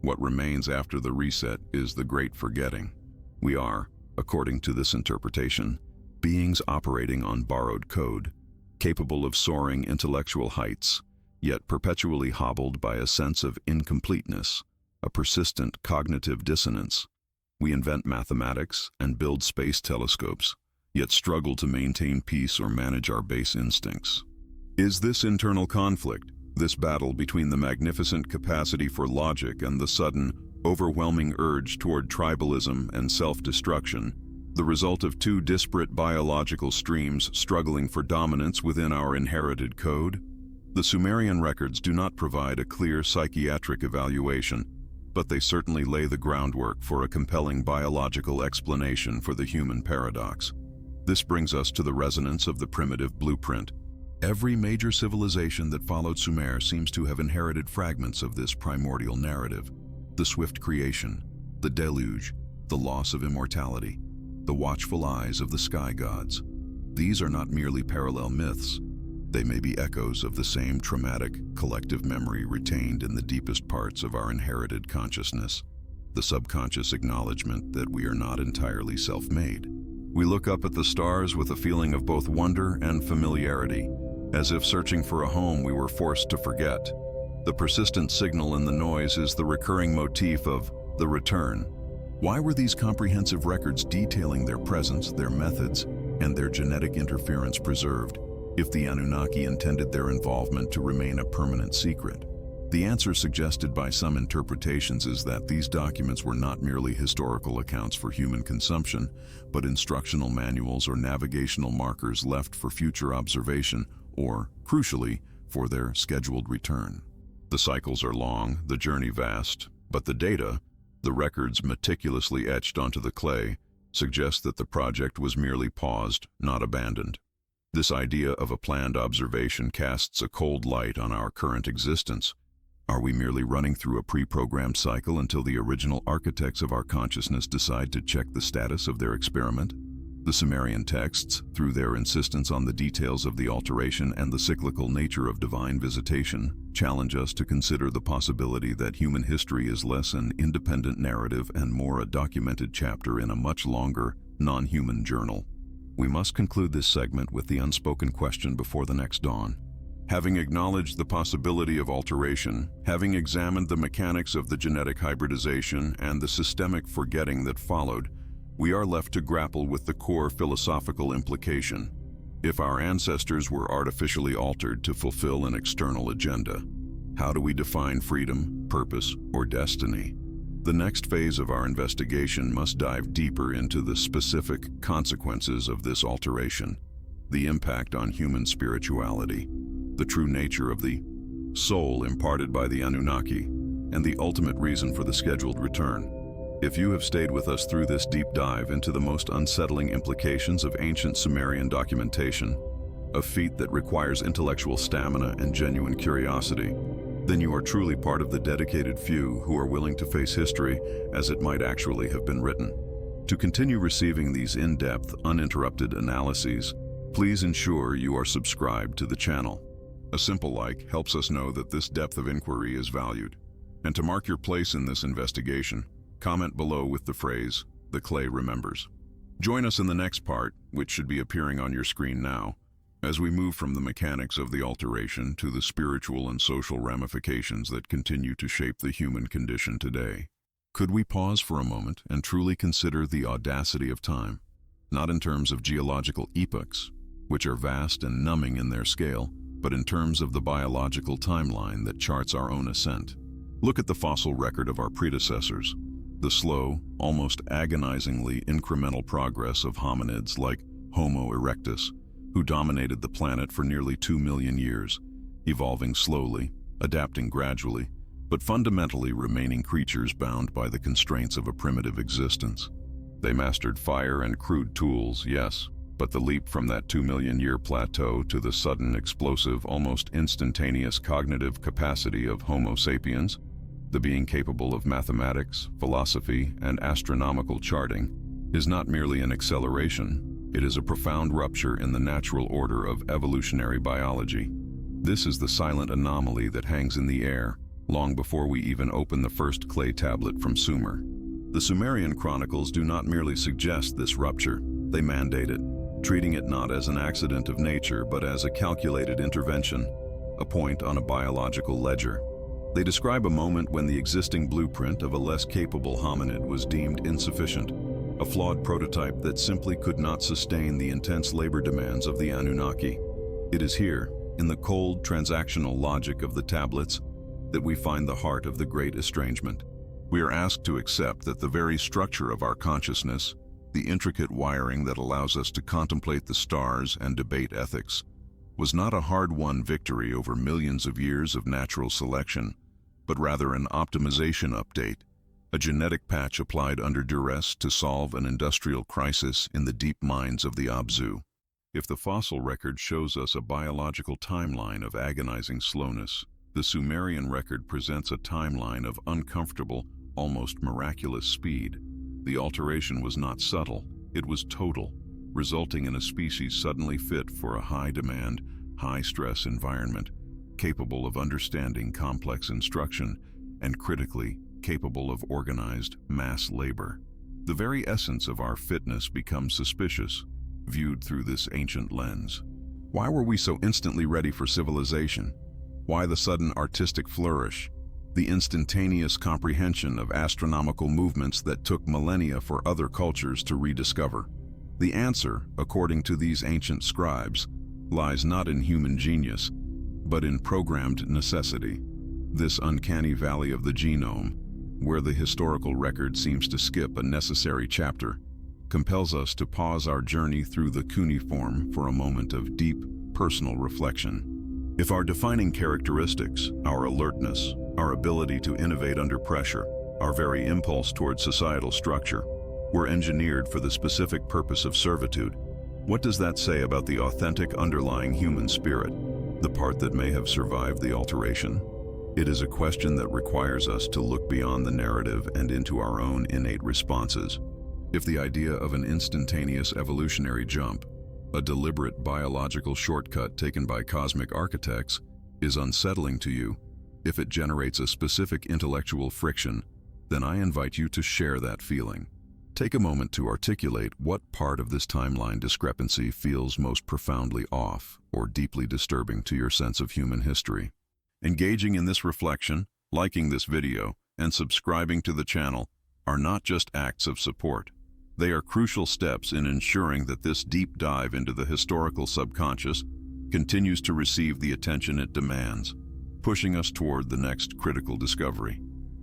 What remains after the reset is the great forgetting. We are, according to this interpretation, beings operating on borrowed code, capable of soaring intellectual heights, yet perpetually hobbled by a sense of incompleteness, a persistent cognitive dissonance. We invent mathematics and build space telescopes, yet struggle to maintain peace or manage our base instincts. Is this internal conflict, this battle between the magnificent capacity for logic and the sudden, overwhelming urge toward tribalism and self-destruction, the result of two disparate biological streams struggling for dominance within our inherited code? The Sumerian records do not provide a clear psychiatric evaluation, but they certainly lay the groundwork for a compelling biological explanation for the human paradox. This brings us to the resonance of the primitive blueprint. Every major civilization that followed Sumer seems to have inherited fragments of this primordial narrative. The swift creation, the deluge, the loss of immortality, the watchful eyes of the sky gods. These are not merely parallel myths. They may be echoes of the same traumatic, collective memory retained in the deepest parts of our inherited consciousness, the subconscious acknowledgement that we are not entirely self-made. We look up at the stars with a feeling of both wonder and familiarity, as if searching for a home we were forced to forget. The persistent signal in the noise is the recurring motif of the return. Why were these comprehensive records detailing their presence, their methods, and their genetic interference preserved, if the Anunnaki intended their involvement to remain a permanent secret? The answer suggested by some interpretations is that these documents were not merely historical accounts for human consumption, but instructional manuals or navigational markers left for future observation, or, crucially, for their scheduled return. The cycles are long, the journey vast, but the data, the records meticulously etched onto the clay, suggest that the project was merely paused, not abandoned. This idea of a planned observation casts a cold light on our current existence. Are we merely running through a pre-programmed cycle until the original architects of our consciousness decide to check the status of their experiment? The Sumerian texts, through their insistence on the details of the alteration and the cyclical nature of divine visitation, challenge us to consider the possibility that human history is less an independent narrative and more a documented chapter in a much longer, non-human journal. We must conclude this segment with the unspoken question before the next dawn. Having acknowledged the possibility of alteration, having examined the mechanics of the genetic hybridization and the systemic forgetting that followed, we are left to grapple with the core philosophical implication. If our ancestors were artificially altered to fulfill an external agenda, how do we define freedom, purpose, or destiny? The next phase of our investigation must dive deeper into the specific consequences of this alteration, the impact on human spirituality, the true nature of the soul imparted by the Anunnaki, and the ultimate reason for the scheduled return. If you have stayed with us through this deep dive into the most unsettling implications of ancient Sumerian documentation, a feat that requires intellectual stamina and genuine curiosity, then you are truly part of the dedicated few who are willing to face history as it might actually have been written. To continue receiving these in-depth, uninterrupted analyses, please ensure you are subscribed to the channel. A simple like helps us know that this depth of inquiry is valued. And to mark your place in this investigation, comment below with the phrase, "The clay remembers." Join us in the next part, which should be appearing on your screen now, as we move from the mechanics of the alteration to the spiritual and social ramifications that continue to shape the human condition today. Could we pause for a moment and truly consider the audacity of time, not in terms of geological epochs, which are vast and numbing in their scale, but in terms of the biological timeline that charts our own ascent? Look at the fossil record of our predecessors. The slow, almost agonizingly incremental progress of hominids like Homo erectus, who dominated the planet for nearly 2 million years, evolving slowly, adapting gradually, but fundamentally remaining creatures bound by the constraints of a primitive existence. They mastered fire and crude tools, yes, but the leap from that 2 million-year plateau to the sudden, explosive, almost instantaneous cognitive capacity of Homo sapiens, the being capable of mathematics, philosophy, and astronomical charting, is not merely an acceleration, it is a profound rupture in the natural order of evolutionary biology. This is the silent anomaly that hangs in the air, long before we even open the first clay tablet from Sumer. The Sumerian chronicles do not merely suggest this rupture, they mandate it, treating it not as an accident of nature but as a calculated intervention, a point on a biological ledger. They describe a moment when the existing blueprint of a less capable hominid was deemed insufficient, a flawed prototype that simply could not sustain the intense labor demands of the Anunnaki. It is here, in the cold transactional logic of the tablets, that we find the heart of the great estrangement. We are asked to accept that the very structure of our consciousness, the intricate wiring that allows us to contemplate the stars and debate ethics, was not a hard-won victory over millions of years of natural selection, but rather an optimization update, a genetic patch applied under duress to solve an industrial crisis in the deep mines of the Abzu. If the fossil record shows us a biological timeline of agonizing slowness, the Sumerian record presents a timeline of uncomfortable, almost miraculous speed. The alteration was not subtle, it was total, resulting in a species suddenly fit for a high-demand, high-stress environment, capable of understanding complex instruction, and critically, capable of organized mass labor. The very essence of our fitness becomes suspicious, viewed through this ancient lens. Why were we so instantly ready for civilization? Why the sudden artistic flourish? The instantaneous comprehension of astronomical movements that took millennia for other cultures to rediscover? The answer, according to these ancient scribes, lies not in human genius, but in programmed necessity. This uncanny valley of the genome, where the historical record seems to skip a necessary chapter, compels us to pause our journey through the cuneiform for a moment of deep, personal reflection. If our defining characteristics, our alertness, our ability to innovate under pressure, our very impulse toward societal structure, were engineered for the specific purpose of servitude, what does that say about the authentic underlying human spirit, the part that may have survived the alteration? It is a question that requires us to look beyond the narrative and into our own innate responses. If the idea of an instantaneous evolutionary jump, a deliberate biological shortcut taken by cosmic architects, is unsettling to you, if it generates a specific intellectual friction, then I invite you to share that feeling. Take a moment to articulate what part of this timeline discrepancy feels most profoundly off or deeply disturbing to your sense of human history. Engaging in this reflection, liking this video, and subscribing to the channel are not just acts of support. They are crucial steps in ensuring that this deep dive into the historical subconscious continues to receive the attention it demands, pushing us toward the next critical discovery.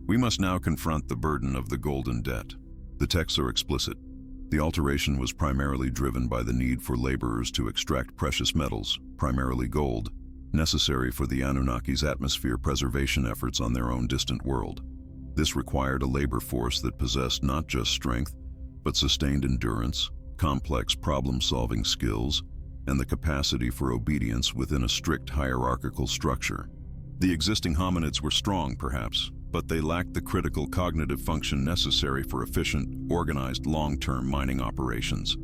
We must now confront the burden of the golden debt. The texts are explicit. The alteration was primarily driven by the need for laborers to extract precious metals, primarily gold, necessary for the Anunnaki's atmosphere preservation efforts on their own distant world. This required a labor force that possessed not just strength, but sustained endurance, complex problem-solving skills, and the capacity for obedience within a strict hierarchical structure. The existing hominids were strong, perhaps, but they lacked the critical cognitive function necessary for efficient, organized, long-term mining operations.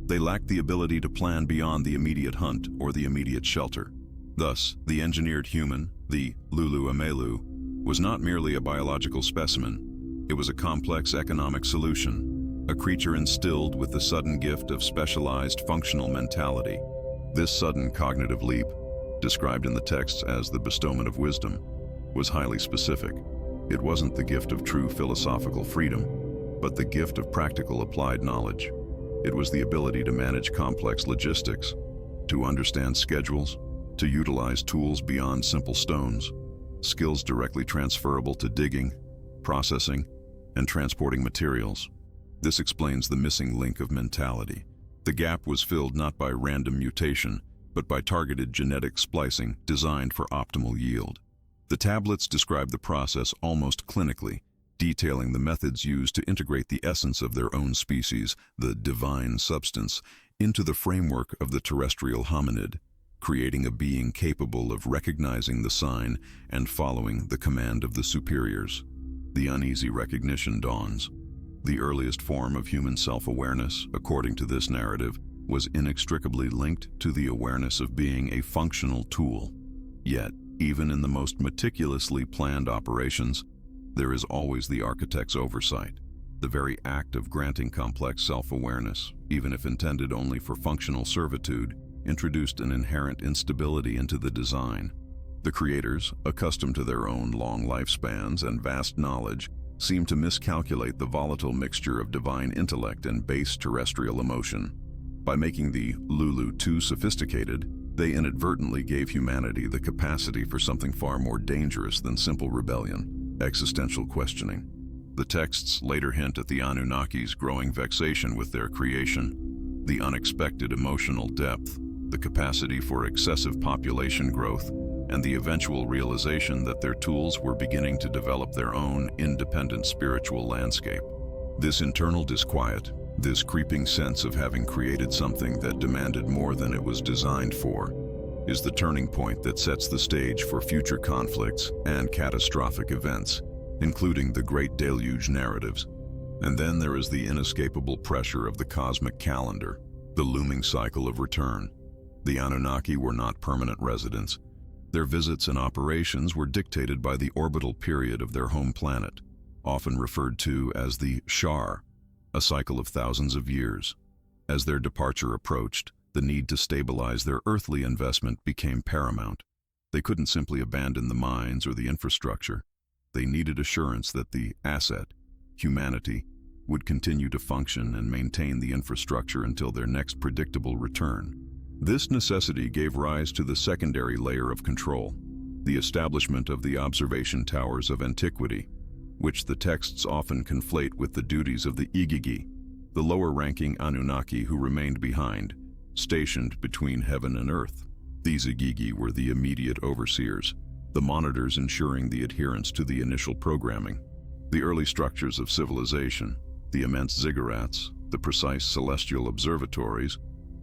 They lacked the ability to plan beyond the immediate hunt or the immediate shelter. Thus, the engineered human, the Lulu Amelu, was not merely a biological specimen. It was a complex economic solution, a creature instilled with the sudden gift of specialized functional mentality. This sudden cognitive leap, described in the texts as the bestowment of wisdom, was highly specific. It wasn't the gift of true philosophical freedom, but the gift of practical applied knowledge. It was the ability to manage complex logistics, to understand schedules, to utilize tools beyond simple stones, skills directly transferable to digging, processing, and transporting materials. This explains the missing link of mentality. The gap was filled not by random mutation, but by targeted genetic splicing designed for optimal yield. The tablets describe the process almost clinically, detailing the methods used to integrate the essence of their own species, the divine substance, into the framework of the terrestrial hominid, creating a being capable of recognizing the sign and following the command of the superiors. The uneasy recognition dawns. The earliest form of human self-awareness, according to this narrative, was inextricably linked to the awareness of being a functional tool. Yet, even in the most meticulously planned operations, there is always the architect's oversight. The very act of granting complex self-awareness, even if intended only for functional servitude, introduced an inherent instability into the design. The creators, accustomed to their own long lifespans and vast knowledge, seemed to miscalculate the volatile mixture of divine intellect and base terrestrial emotion. By making the Lulu too sophisticated, they inadvertently gave humanity the capacity for something far more dangerous than simple rebellion, existential questioning. The texts later hint at the Anunnaki's growing vexation with their creation, the unexpected emotional depth, the capacity for excessive population growth, and the eventual realization that their tools were beginning to develop their own independent spiritual landscape. This internal disquiet, this creeping sense of having created something that demanded more than it was designed for, is the turning point that sets the stage for future conflicts and catastrophic events, including the Great Deluge narratives. And then there is the inescapable pressure of the cosmic calendar, the looming cycle of return. The Anunnaki were not permanent residents. Their visits and operations were dictated by the orbital period of their home planet, often referred to as the Shar, a cycle of thousands of years. As their departure approached, the need to stabilize their earthly investment became paramount. They couldn't simply abandon the mines or the infrastructure. They needed assurance that the asset, humanity, would continue to function and maintain the infrastructure until their next predictable return. This necessity gave rise to the secondary layer of control, the establishment of the observation towers of antiquity, which the texts often conflate with the duties of the Igigi, the lower-ranking Anunnaki who remained behind, stationed between heaven and earth. These Igigi were the immediate overseers, the monitors ensuring the adherence to the initial programming. The early structures of civilization, the immense ziggurats, the precise celestial observatories,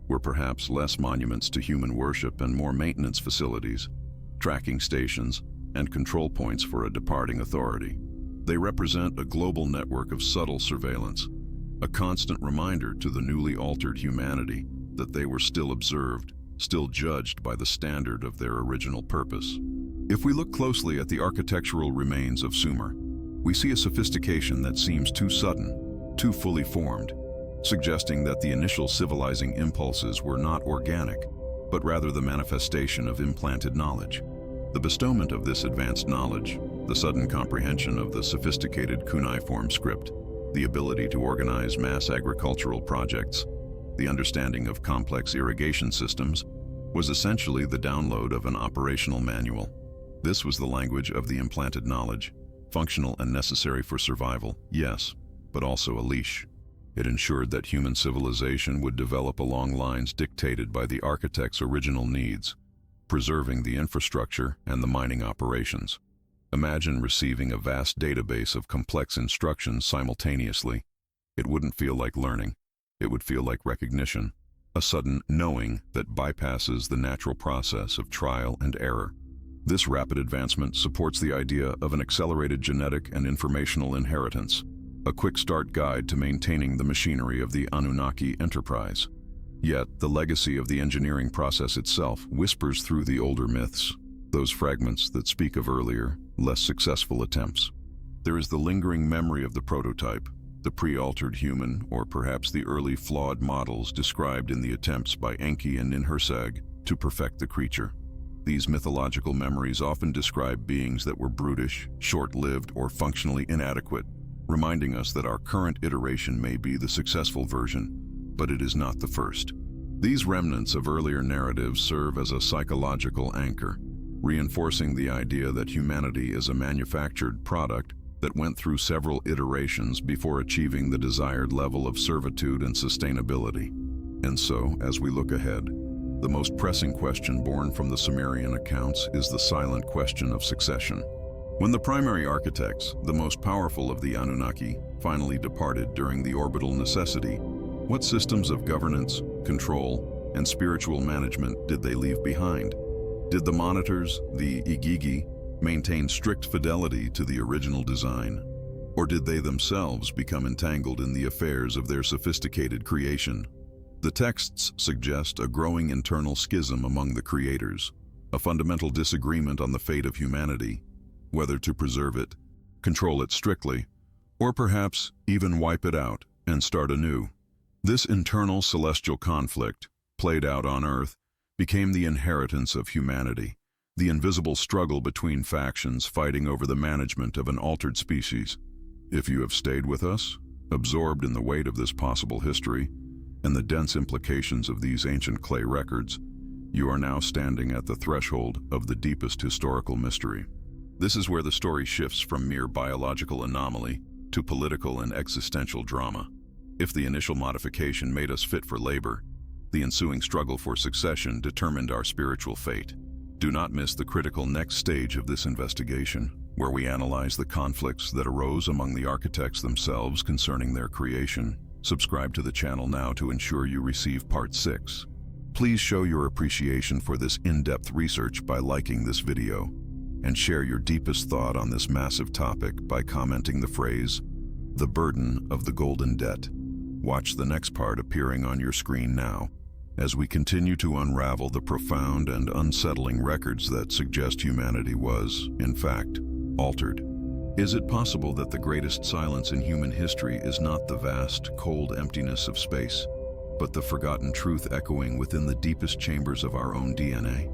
were perhaps less monuments to human worship and more maintenance facilities, tracking stations, and control points for a departing authority. They represent a global network of subtle surveillance, a constant reminder to the newly altered humanity that they were still observed, still judged by the standard of their original purpose. If we look closely at the architectural remains of Sumer, we see a sophistication that seems too sudden, too fully formed, suggesting that the initial civilizing impulses were not organic, but rather the manifestation of implanted knowledge. The bestowment of this advanced knowledge, the sudden comprehension of the sophisticated cuneiform script, the ability to organize mass agricultural projects, the understanding of complex irrigation systems, was essentially the download of an operational manual. This was the language of the implanted knowledge, functional and necessary for survival, yes, but also a leash. It ensured that human civilization would develop along lines dictated by the architect's original needs, preserving the infrastructure and the mining operations. Imagine receiving a vast database of complex instructions simultaneously. It wouldn't feel like learning. It would feel like recognition, a sudden knowing that bypasses the natural process of trial and error. This rapid advancement supports the idea of an accelerated genetic and informational inheritance, a quick start guide to maintaining the machinery of the Anunnaki enterprise. Yet, the legacy of the engineering process itself whispers through the older myths, those fragments that speak of earlier, less successful attempts. There is the lingering memory of the prototype, the pre-altered human, or perhaps the early flawed models described in the attempts by Enki and Ninhursag to perfect the creature. These mythological memories often describe beings that were brutish, short-lived, or functionally inadequate, reminding us that our current iteration may be the successful version, but it is not the first. These remnants of earlier narratives serve as a psychological anchor, reinforcing the idea that humanity is a manufactured product that went through several iterations before achieving the desired level of servitude and sustainability. And so, as we look ahead, the most pressing question born from the Sumerian accounts is the silent question of succession. When the primary architects, the most powerful of the Anunnaki, finally departed during the orbital necessity, what systems of governance, control, and spiritual management did they leave behind? Did the monitors, the Igigi, maintain strict fidelity to the original design? Or did they themselves become entangled in the affairs of their sophisticated creation? The texts suggest a growing internal schism among the creators, a fundamental disagreement on the fate of humanity, whether to preserve it, control it strictly, or perhaps even wipe it out and start anew. This internal celestial conflict, played out on Earth, became the inheritance of humanity, the invisible struggle between factions fighting over the management of an altered species. If you have stayed with us, absorbed in the weight of this possible history, and the dense implications of these ancient clay records, you are now standing at the threshold of the deepest historical mystery. This is where the story shifts from mere biological anomaly to political and existential drama. If the initial modification made us fit for labor, the ensuing struggle for succession determined our spiritual fate. Do not miss the critical next stage of this investigation, where we analyze the conflicts that arose among the architects themselves concerning their creation. Subscribe to the channel now to ensure you receive Part 6. Please show your appreciation for this in-depth research by liking this video, and share your deepest thought on this massive topic by commenting the phrase, "The burden of the golden debt." Watch the next part appearing on your screen now, as we continue to unravel the profound and unsettling records that suggest humanity was, in fact, altered. Is it possible that the greatest silence in human history is not the vast, cold emptiness of space, but the forgotten truth echoing within the deepest chambers of our own DNA?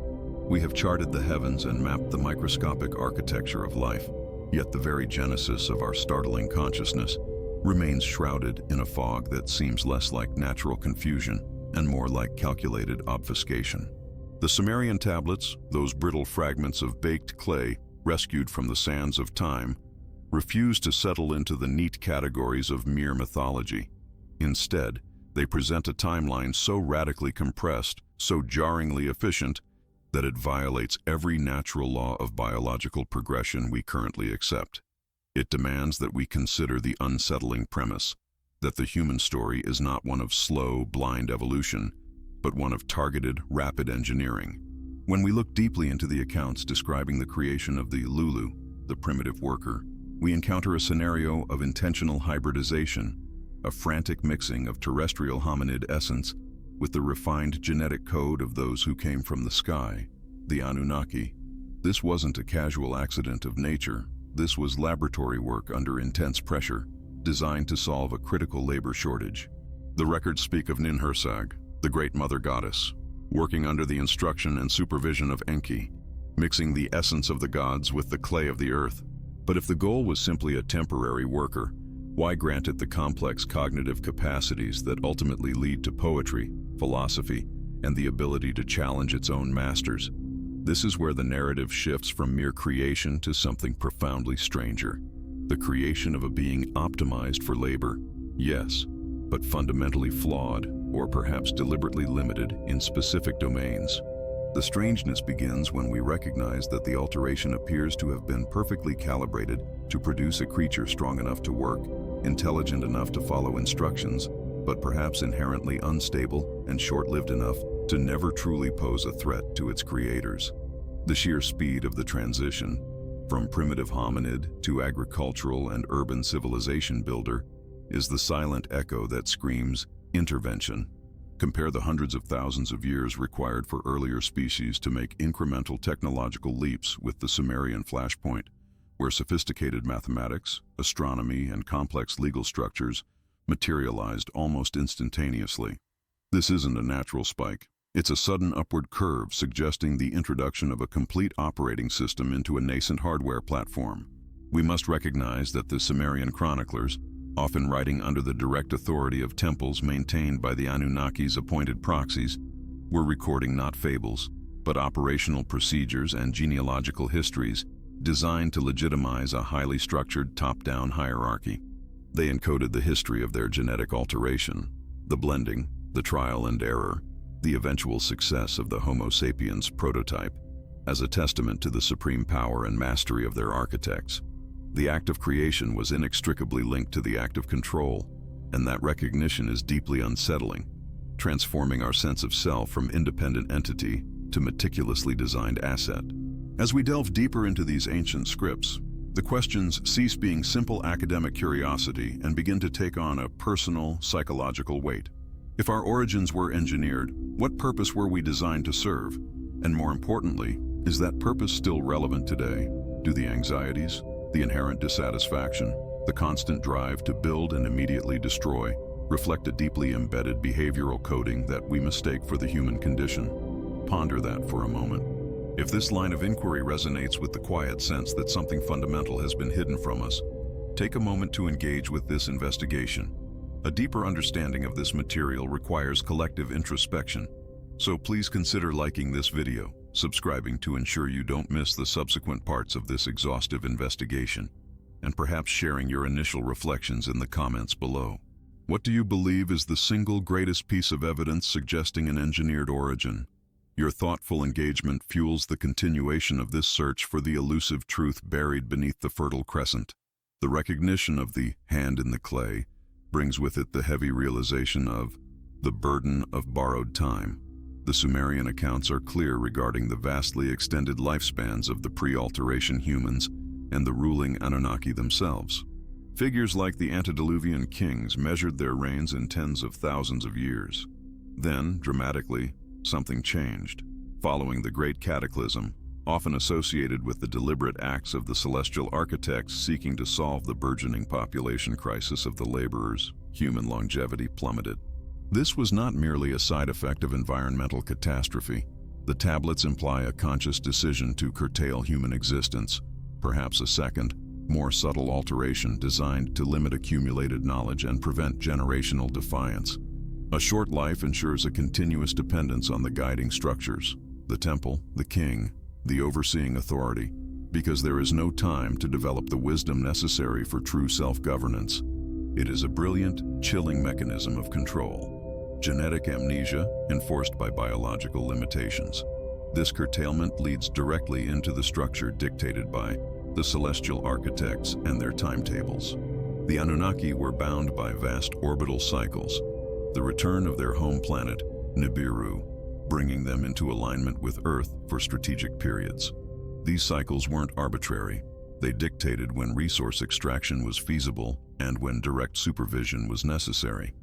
We have charted the heavens and mapped the microscopic architecture of life, yet the very genesis of our startling consciousness remains shrouded in a fog that seems less like natural confusion and more like calculated obfuscation. The Sumerian tablets, those brittle fragments of baked clay rescued from the sands of time, refuse to settle into the neat categories of mere mythology. Instead, they present a timeline so radically compressed, so jarringly efficient, that it violates every natural law of biological progression we currently accept. It demands that we consider the unsettling premise that the human story is not one of slow, blind evolution, but one of targeted, rapid engineering. When we look deeply into the accounts describing the creation of the Lulu, the primitive worker, we encounter a scenario of intentional hybridization, a frantic mixing of terrestrial hominid essence with the refined genetic code of those who came from the sky, the Anunnaki. This wasn't a casual accident of nature. This was laboratory work under intense pressure, designed to solve a critical labor shortage. The records speak of Ninhursag, the great mother goddess, working under the instruction and supervision of Enki, mixing the essence of the gods with the clay of the earth. But if the goal was simply a temporary worker, why grant it the complex cognitive capacities that ultimately lead to poetry, philosophy, and the ability to challenge its own masters? This is where the narrative shifts from mere creation to something profoundly stranger. The creation of a being optimized for labor, yes, but fundamentally flawed, or perhaps deliberately limited in specific domains. The strangeness begins when we recognize that the alteration appears to have been perfectly calibrated to produce a creature strong enough to work, intelligent enough to follow instructions, but perhaps inherently unstable and short-lived enough to never truly pose a threat to its creators. The sheer speed of the transition, from primitive hominid to agricultural and urban civilization builder, is the silent echo that screams intervention. Compare the hundreds of thousands of years required for earlier species to make incremental technological leaps with the Sumerian flashpoint, where sophisticated mathematics, astronomy, and complex legal structures materialized almost instantaneously. This isn't a natural spike. It's a sudden upward curve suggesting the introduction of a complete operating system into a nascent hardware platform. We must recognize that the Sumerian chroniclers, often writing under the direct authority of temples maintained by the Anunnaki's appointed proxies, were recording not fables, but operational procedures and genealogical histories designed to legitimize a highly structured top-down hierarchy. They encoded the history of their genetic alteration, the blending, the trial and error, the eventual success of the Homo sapiens prototype, as a testament to the supreme power and mastery of their architects. The act of creation was inextricably linked to the act of control, and that recognition is deeply unsettling, transforming our sense of self from independent entity to meticulously designed asset. As we delve deeper into these ancient scripts, the questions cease being simple academic curiosity and begin to take on a personal, psychological weight. If our origins were engineered, what purpose were we designed to serve? And more importantly, is that purpose still relevant today? Do the anxieties, the inherent dissatisfaction, the constant drive to build and immediately destroy reflect a deeply embedded behavioral coding that we mistake for the human condition? Ponder that for a moment. If this line of inquiry resonates with the quiet sense that something fundamental has been hidden from us, take a moment to engage with this investigation. A deeper understanding of this material requires collective introspection, so please consider liking this video, subscribing to ensure you don't miss the subsequent parts of this exhaustive investigation, and perhaps sharing your initial reflections in the comments below. What do you believe is the single greatest piece of evidence suggesting an engineered origin? Your thoughtful engagement fuels the continuation of this search for the elusive truth buried beneath the Fertile Crescent. The recognition of the hand in the clay brings with it the heavy realization of the burden of borrowed time. The Sumerian accounts are clear regarding the vastly extended lifespans of the pre-alteration humans and the ruling Anunnaki themselves. Figures like the antediluvian kings measured their reigns in tens of thousands of years. Then, dramatically, something changed. Following the Great Cataclysm, often associated with the deliberate acts of the celestial architects seeking to solve the burgeoning population crisis of the laborers, human longevity plummeted. This was not merely a side effect of environmental catastrophe. The tablets imply a conscious decision to curtail human existence, perhaps a second, more subtle alteration designed to limit accumulated knowledge and prevent generational defiance. A short life ensures a continuous dependence on the guiding structures, the temple, the king, the overseeing authority, because there is no time to develop the wisdom necessary for true self-governance. It is a brilliant, chilling mechanism of control. Genetic amnesia enforced by biological limitations. This curtailment leads directly into the structure dictated by the celestial architects and their timetables. The Anunnaki were bound by vast orbital cycles, the return of their home planet, Nibiru, bringing them into alignment with Earth for strategic periods. These cycles weren't arbitrary. They dictated when resource extraction was feasible and when direct supervision was necessary.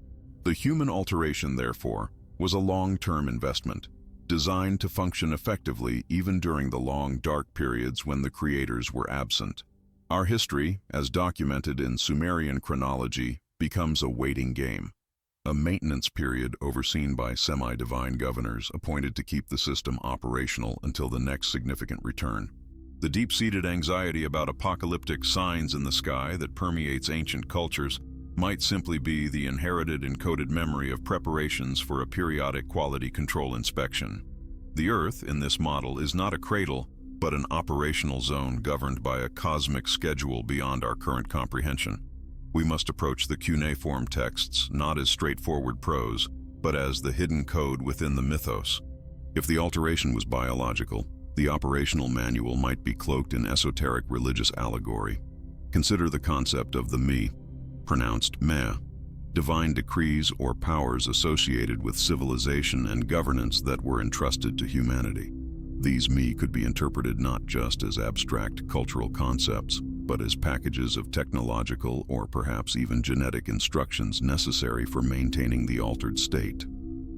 The human alteration, therefore, was a long-term investment, designed to function effectively even during the long, dark periods when the creators were absent. Our history, as documented in Sumerian chronology, becomes a waiting game, a maintenance period overseen by semi-divine governors appointed to keep the system operational until the next significant return. The deep-seated anxiety about apocalyptic signs in the sky that permeates ancient cultures might simply be the inherited encoded memory of preparations for a periodic quality control inspection. The Earth, in this model, is not a cradle, but an operational zone governed by a cosmic schedule beyond our current comprehension. We must approach the cuneiform texts not as straightforward prose, but as the hidden code within the mythos. If the alteration was biological, the operational manual might be cloaked in esoteric religious allegory. Consider the concept of the me, pronounced meh, divine decrees or powers associated with civilization and governance that were entrusted to humanity. These me could be interpreted not just as abstract cultural concepts, but as packages of technological or perhaps even genetic instructions necessary for maintaining the altered state.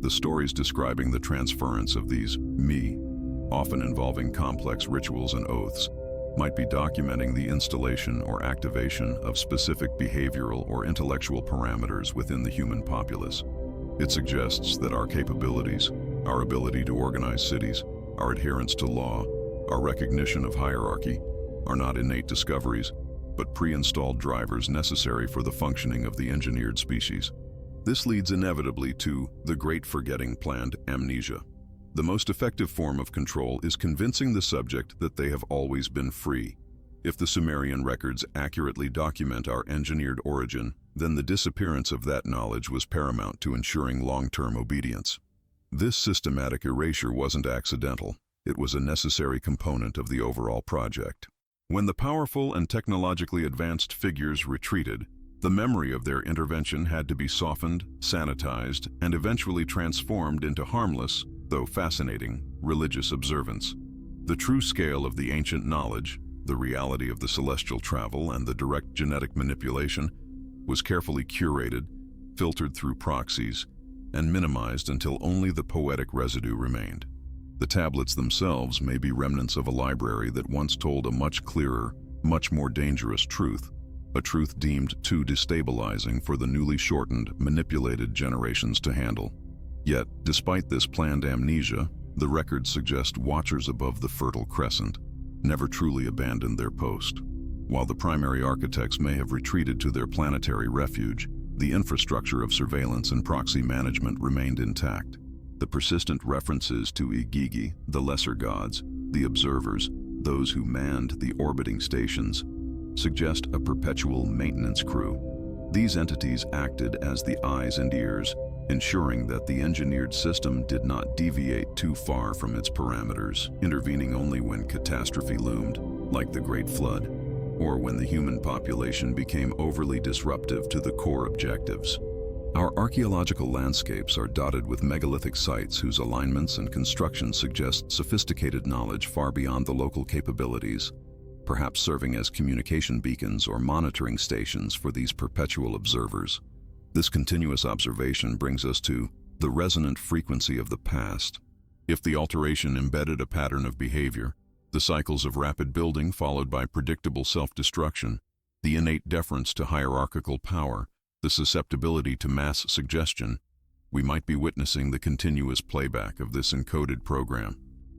The stories describing the transference of these me, often involving complex rituals and oaths, might be documenting the installation or activation of specific behavioral or intellectual parameters within the human populace. It suggests that our capabilities, our ability to organize cities, our adherence to law, our recognition of hierarchy, are not innate discoveries, but pre-installed drivers necessary for the functioning of the engineered species. This leads inevitably to the great forgetting planned amnesia. The most effective form of control is convincing the subject that they have always been free. If the Sumerian records accurately document our engineered origin, then the disappearance of that knowledge was paramount to ensuring long-term obedience. This systematic erasure wasn't accidental. It was a necessary component of the overall project. When the powerful and technologically advanced figures retreated, the memory of their intervention had to be softened, sanitized, and eventually transformed into harmless, though fascinating, religious observance. The true scale of the ancient knowledge, the reality of the celestial travel and the direct genetic manipulation, was carefully curated, filtered through proxies, and minimized until only the poetic residue remained. The tablets themselves may be remnants of a library that once told a much clearer, much more dangerous truth, a truth deemed too destabilizing for the newly shortened, manipulated generations to handle. Yet, despite this planned amnesia, the records suggest watchers above the Fertile Crescent never truly abandoned their post. While the primary architects may have retreated to their planetary refuge, the infrastructure of surveillance and proxy management remained intact. The persistent references to Igigi, the lesser gods, the observers, those who manned the orbiting stations, suggest a perpetual maintenance crew. These entities acted as the eyes and ears, ensuring that the engineered system did not deviate too far from its parameters, intervening only when catastrophe loomed, like the Great Flood, or when the human population became overly disruptive to the core objectives. Our archaeological landscapes are dotted with megalithic sites whose alignments and construction suggest sophisticated knowledge far beyond the local capabilities, perhaps serving as communication beacons or monitoring stations for these perpetual observers. This continuous observation brings us to the resonant frequency of the past. If the alteration embedded a pattern of behavior, the cycles of rapid building followed by predictable self-destruction, the innate deference to hierarchical power, the susceptibility to mass suggestion, we might be witnessing the continuous playback of this encoded program.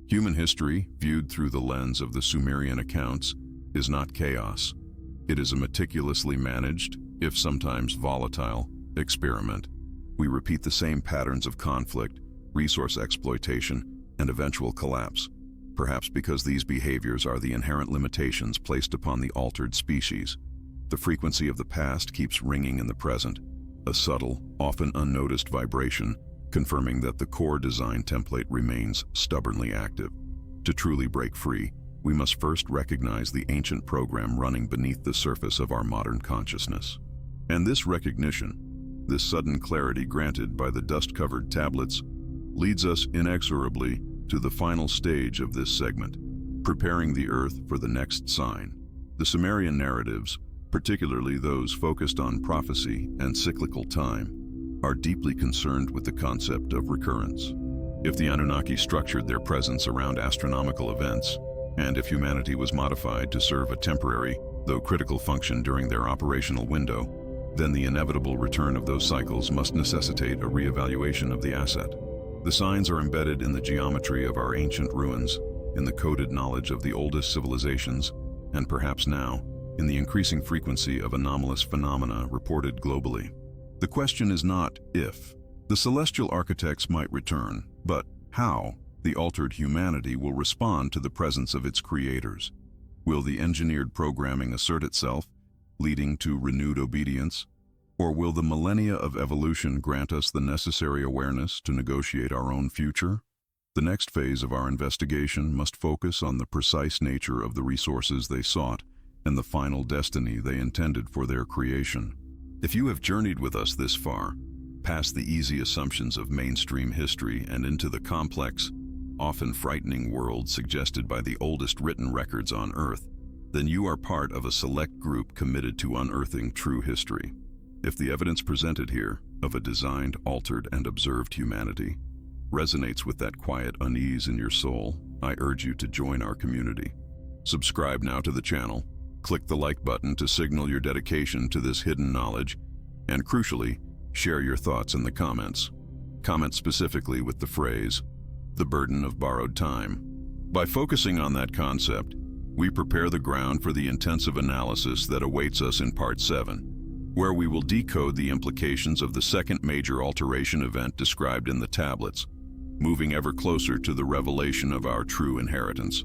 Human history, viewed through the lens of the Sumerian accounts, is not chaos. It is a meticulously managed, if sometimes volatile, experiment. We repeat the same patterns of conflict, resource exploitation, and eventual collapse, perhaps because these behaviors are the inherent limitations placed upon the altered species. The frequency of the past keeps ringing in the present, a subtle, often unnoticed vibration, confirming that the core design template remains stubbornly active. To truly break free, we must first recognize the ancient program running beneath the surface of our modern consciousness. And this recognition, this sudden clarity granted by the dust-covered tablets, leads us inexorably to the final stage of this segment, preparing the Earth for the next sign. The Sumerian narratives, particularly those focused on prophecy and cyclical time, are deeply concerned with the concept of recurrence. If the Anunnaki structured their presence around astronomical events, and if humanity was modified to serve a temporary, though critical function during their operational window, then the inevitable return of those cycles must necessitate a reevaluation of the asset. The signs are embedded in the geometry of our ancient ruins, in the coded knowledge of the oldest civilizations, and perhaps now, in the increasing frequency of anomalous phenomena reported globally. The question is not if the celestial architects might return, but how the altered humanity will respond to the presence of its creators. Will the engineered programming assert itself, leading to renewed obedience? Or will the millennia of evolution grant us the necessary awareness to negotiate our own future? The next phase of our investigation must focus on the precise nature of the resources they sought and the final destiny they intended for their creation. If you have journeyed with us this far, past the easy assumptions of mainstream history and into the complex, often frightening world suggested by the oldest written records on Earth, then you are part of a select group committed to unearthing true history. If the evidence presented here of a designed, altered, and observed humanity resonates with that quiet unease in your soul, I urge you to join our community. Subscribe now to the channel, click the like button to signal your dedication to this hidden knowledge, and crucially, share your thoughts in the comments. Comment specifically with the phrase, "the burden of borrowed time." By focusing on that concept, we prepare the ground for the intensive analysis that awaits us in Part 7, where we will decode the implications of the second major alteration event described in the tablets, moving ever closer to the revelation of our true inheritance.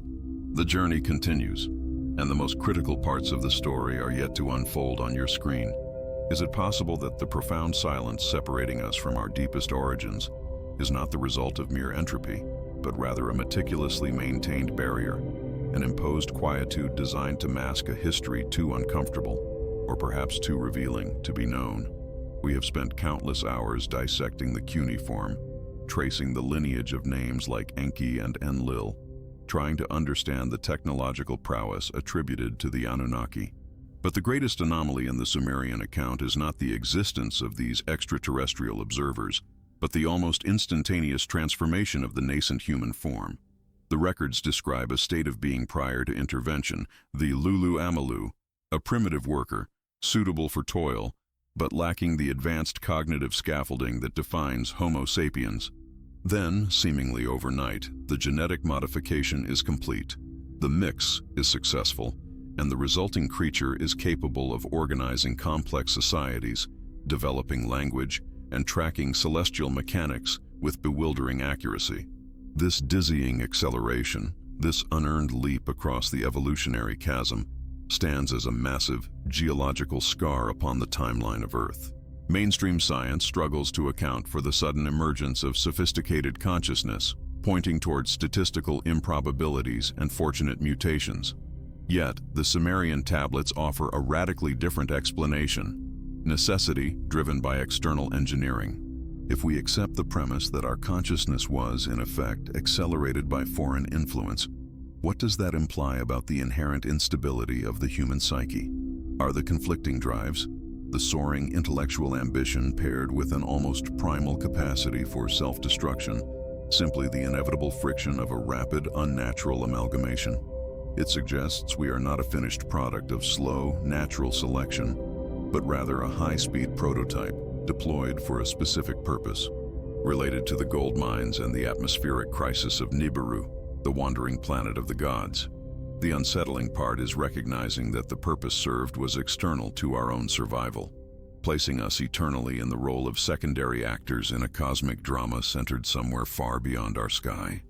The journey continues, and the most critical parts of the story are yet to unfold on your screen. Is it possible that the profound silence separating us from our deepest origins is not the result of mere entropy, but rather a meticulously maintained barrier, an imposed quietude designed to mask a history too uncomfortable, or perhaps too revealing, to be known? We have spent countless hours dissecting the cuneiform, tracing the lineage of names like Enki and Enlil, trying to understand the technological prowess attributed to the Anunnaki. But the greatest anomaly in the Sumerian account is not the existence of these extraterrestrial observers, but the almost instantaneous transformation of the nascent human form. The records describe a state of being prior to intervention, the Lulu Amalu, a primitive worker, suitable for toil, but lacking the advanced cognitive scaffolding that defines Homo sapiens. Then, seemingly overnight, the genetic modification is complete. The mix is successful, and the resulting creature is capable of organizing complex societies, developing language, and tracking celestial mechanics with bewildering accuracy. This dizzying acceleration, this unearned leap across the evolutionary chasm, stands as a massive geological scar upon the timeline of Earth. Mainstream science struggles to account for the sudden emergence of sophisticated consciousness, pointing towards statistical improbabilities and fortunate mutations. Yet, the Sumerian tablets offer a radically different explanation: necessity driven by external engineering. If we accept the premise that our consciousness was, in effect, accelerated by foreign influence, what does that imply about the inherent instability of the human psyche? Are the conflicting drives, the soaring intellectual ambition paired with an almost primal capacity for self-destruction, simply the inevitable friction of a rapid, unnatural amalgamation? It suggests we are not a finished product of slow, natural selection, but rather a high-speed prototype deployed for a specific purpose, related to the gold mines and the atmospheric crisis of Nibiru, the wandering planet of the gods. The unsettling part is recognizing that the purpose served was external to our own survival, placing us eternally in the role of secondary actors in a cosmic drama centered somewhere far beyond our sky.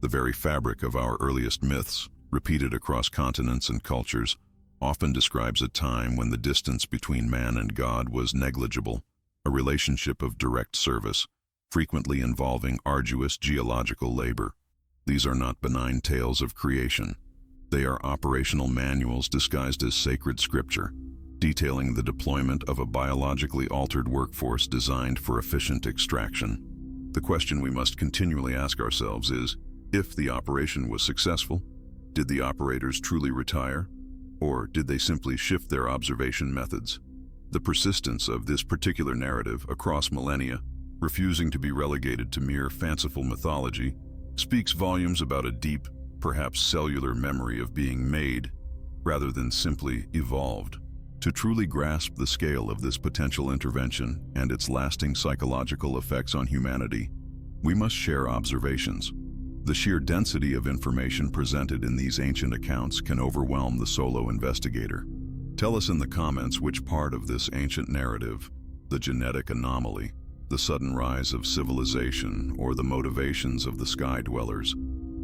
The very fabric of our earliest myths, repeated across continents and cultures, often describes a time when the distance between man and God was negligible, a relationship of direct service, frequently involving arduous geological labor. These are not benign tales of creation. They are operational manuals disguised as sacred scripture, detailing the deployment of a biologically altered workforce designed for efficient extraction. The question we must continually ask ourselves is, if the operation was successful, did the operators truly retire? Or did they simply shift their observation methods? The persistence of this particular narrative across millennia, refusing to be relegated to mere fanciful mythology, speaks volumes about a deep, perhaps cellular memory of being made, rather than simply evolved. To truly grasp the scale of this potential intervention and its lasting psychological effects on humanity, we must share observations. The sheer density of information presented in these ancient accounts can overwhelm the solo investigator. Tell us in the comments which part of this ancient narrative, the genetic anomaly, the sudden rise of civilization, or the motivations of the sky dwellers,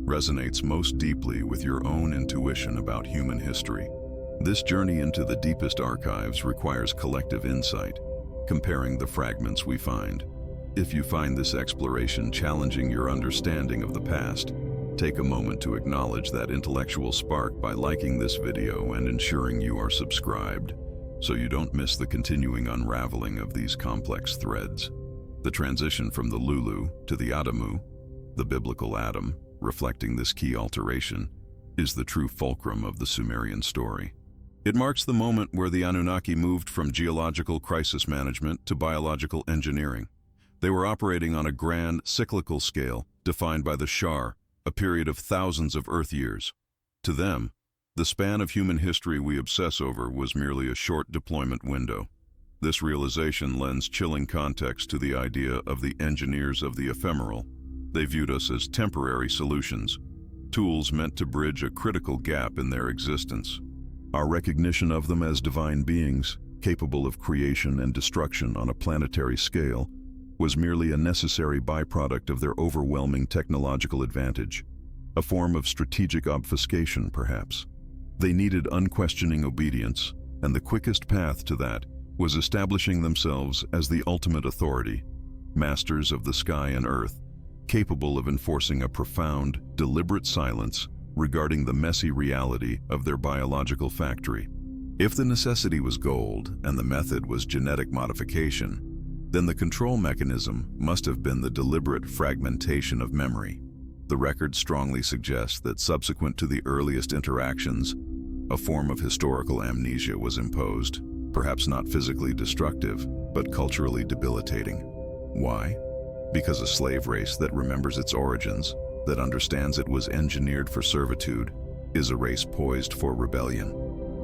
resonates most deeply with your own intuition about human history. This journey into the deepest archives requires collective insight, comparing the fragments we find. If you find this exploration challenging your understanding of the past, take a moment to acknowledge that intellectual spark by liking this video and ensuring you are subscribed, so you don't miss the continuing unraveling of these complex threads. The transition from the Lulu to the Adamu, the biblical Adam, reflecting this key alteration, is the true fulcrum of the Sumerian story. It marks the moment where the Anunnaki moved from geological crisis management to biological engineering. They were operating on a grand, cyclical scale defined by the Shar, a period of thousands of Earth years. To them, the span of human history we obsess over was merely a short deployment window. This realization lends chilling context to the idea of the engineers of the ephemeral. They viewed us as temporary solutions, tools meant to bridge a critical gap in their existence. Our recognition of them as divine beings, capable of creation and destruction on a planetary scale, was merely a necessary byproduct of their overwhelming technological advantage, a form of strategic obfuscation, perhaps. They needed unquestioning obedience, and the quickest path to that was establishing themselves as the ultimate authority, masters of the sky and earth, capable of enforcing a profound, deliberate silence regarding the messy reality of their biological factory. If the necessity was gold and the method was genetic modification, then the control mechanism must have been the deliberate fragmentation of memory. The record strongly suggests that subsequent to the earliest interactions, a form of historical amnesia was imposed, perhaps not physically destructive, but culturally debilitating. Why? Because a slave race that remembers its origins, that understands it was engineered for servitude, is a race poised for rebellion.